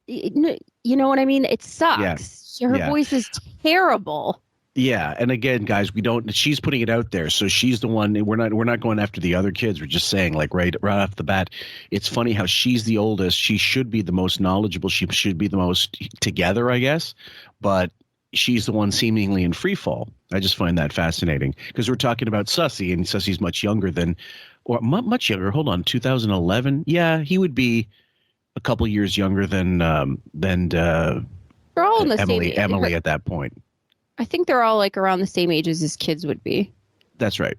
You know what I mean? It sucks. Her voice is terrible. Yeah, and again, guys, she's putting it out there, so she's the one. We're not going after the other kids. We're just saying, like, right off the bat, it's funny how she's the oldest. She should be the most knowledgeable. She should be the most together, I guess. But she's the one seemingly in free fall. I just find that fascinating because we're talking about Sussy, and Sussy's much younger much younger. Hold on, 2011. Yeah, he would be a couple years younger than they're all in the Emily. same Emily at that point. I think they're all like around the same age as his kids would be. That's right.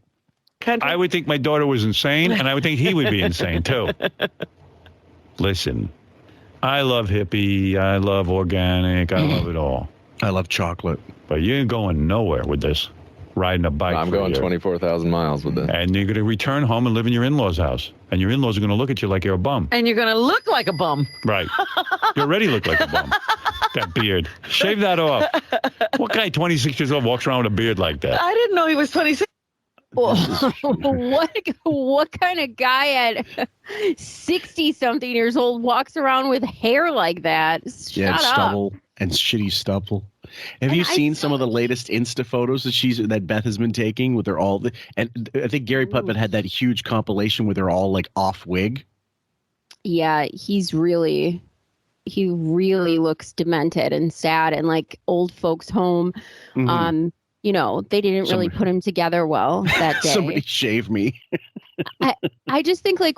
I would think my daughter was insane, and I would think he would be insane, too. Listen, I love hippie. I love organic. I love it all. I love chocolate. But you ain't going nowhere with this. Riding a bike. I'm going 24,000 miles with this. And you're going to return home and live in your in-laws' house. And your in-laws are going to look at you like you're a bum. And you're going to look like a bum. Right. You already look like a bum. That beard. Shave that off. What guy 26 years old walks around with a beard like that? I didn't know he was 26. What kind of guy at 60-something years old walks around with hair like that? Shut up. Stubble and shitty stubble. Have you seen some of the latest Insta photos that Beth has been taking with her all? And I think Gary Putman had that huge compilation with her all like off wig. Yeah, he really looks demented and sad and like old folks home. Mm-hmm. They didn't really put him together well that day. Somebody shave me. I just think like,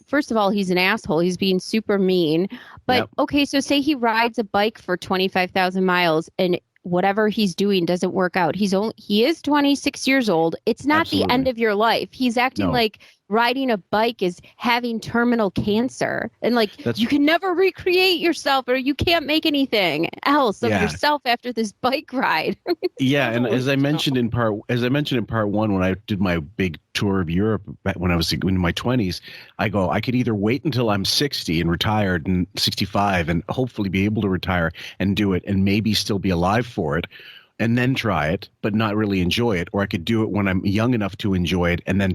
first of all, he's an asshole. He's being super mean. But okay, so say he rides a bike for 25,000 miles and whatever he's doing doesn't work out. He is 26 years old. It's not the end of your life. He's acting like riding a bike is having terminal cancer, and you can never recreate yourself, or you can't make anything else of yourself after this bike ride. Yeah, and as I mentioned in part one, when I did my big tour of Europe when I was in my 20s, I could either wait until I'm 60 and retired, and 65, and hopefully be able to retire and do it, and maybe still be alive for it, and then try it, but not really enjoy it. Or I could do it when I'm young enough to enjoy it and then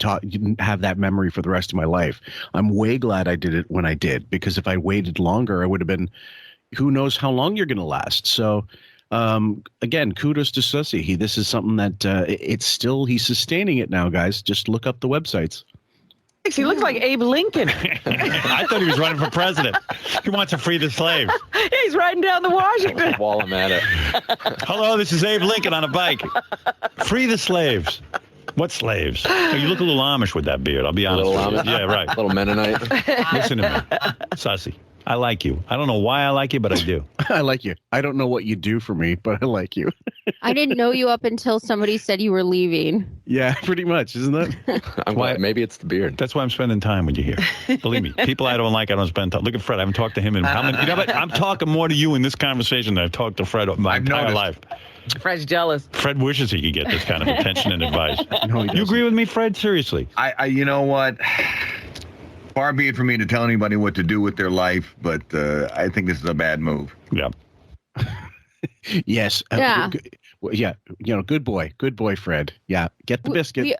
have that memory for the rest of my life. I'm way glad I did it when I did, because if I waited longer, I would have been, who knows how long you're going to last. So again, kudos to Sussy. This is something that he's sustaining it now, guys. Just look up the websites. He looks like Abe Lincoln. I thought he was running for president. He wants to free the slaves. He's riding down the Washington. While I'm at it. Hello, this is Abe Lincoln on a bike. Free the slaves. What slaves? Oh, you look a little Amish with that beard, I'll be honest. A little Amish? Yeah, right. A little Mennonite. Listen to me, Sussy. I like you. I don't know why I like you, but I do. I like you. I don't know what you do for me, but I like you. I didn't know you up until somebody said you were leaving. Yeah, pretty much, isn't it? I'm glad. Maybe it's the beard. That's why I'm spending time with you here. Believe me, people I don't like, I don't spend time. Look at Fred. I haven't talked to him in how many? You know what? I'm talking more to you in this conversation than I've talked to Fred my entire life. Fred's jealous. Fred wishes he could get this kind of attention and advice. No, you agree with me, Fred? Seriously? I you know what? Far be it for me to tell anybody what to do with their life, but I think this is a bad move. Yeah. Yes. Yeah. Yeah. Good boy, Fred. Yeah. Get the biscuit.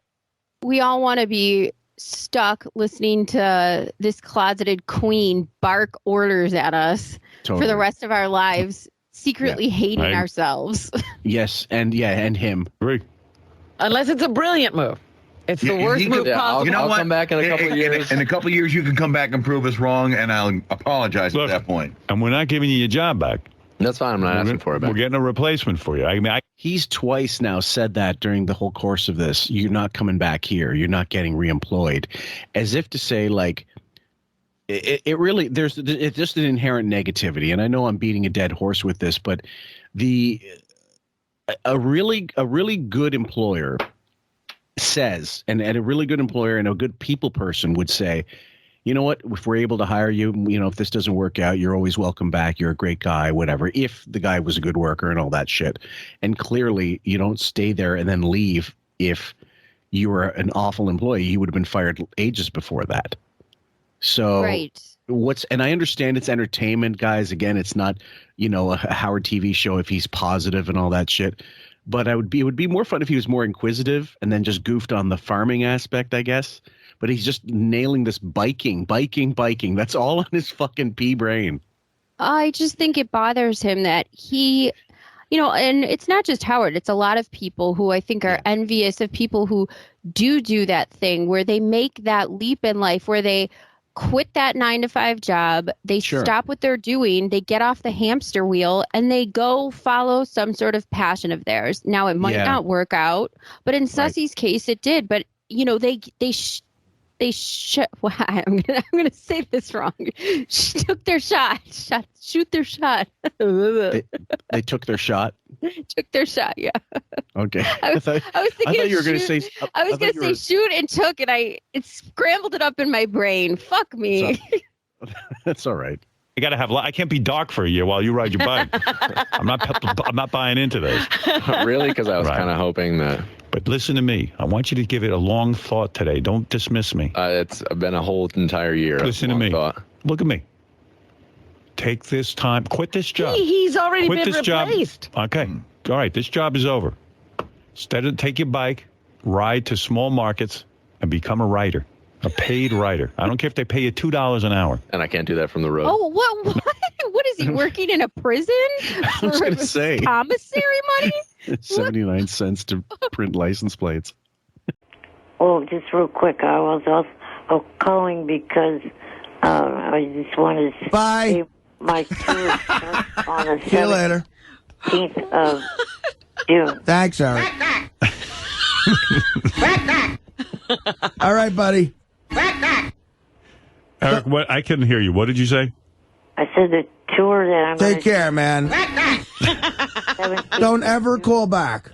We all want to be stuck listening to this closeted queen bark orders at us for the rest of our lives, secretly hating ourselves. Yes. And him. Right. Unless it's a brilliant move. It's the worst move possible. I'll come back in a couple of years. In a couple of years, you can come back and prove us wrong, and I'll apologize at that point. And we're not giving you your job back. That's fine. I'm not asking for it back. We're getting a replacement for you. He's twice now said that during the whole course of this. You're not coming back here. You're not getting reemployed. As if to say, it really, it's just an inherent negativity. And I know I'm beating a dead horse with this, but a really good employer says, and a really good employer and a good people person would say, you know what, if we're able to hire you, if this doesn't work out, you're always welcome back. You're a great guy, whatever, if the guy was a good worker and all that shit. And clearly you don't stay there and then leave. If you were an awful employee, you would have been fired ages before that. So and I understand it's entertainment, guys. Again, it's not, a Howard TV show if he's positive and all that shit. But it would be more fun if he was more inquisitive and then just goofed on the farming aspect, I guess. But he's just nailing this biking. That's all on his fucking pea brain. I just think it bothers him that he, and it's not just Howard. It's a lot of people who I think are envious of people who do that thing where they make that leap in life, where they quit that 9-to-5 job, they stop what they're doing, they get off the hamster wheel, and they go follow some sort of passion of theirs. Now, it might not work out, but in Sussy's case, it did. But I'm gonna say this wrong. Took their shot. Shoot their shot. They took their shot. Took their shot. Yeah. Okay. I was thinking. I thought you were going to say. I was going to say shoot and took, and it scrambled it up in my brain. Fuck me. That's all right. I can't be dark for a year while you ride your bike. I'm not buying into this. Really? Because I was kind of hoping that. But listen to me. I want you to give it a long thought today. Don't dismiss me. It's been a whole entire year. Listen to me. Look at me. Take this time. Quit this job. He's already been replaced. Job. Okay. All right. This job is over. Instead of take your bike, ride to small markets, and become a writer. A paid writer. I don't care if they pay you $2 an hour. And I can't do that from the road. Oh, what? What is he working in a prison? I was going to say. Commissary money? 79 cents to print license plates. Well, just real quick, I was also calling because I just wanted to say my tour starts on the 17th of June. Thanks, Eric. All right, buddy. Eric, what? I couldn't hear you. What did you say? I said the tour that I'm Take care, man. Don't ever call back.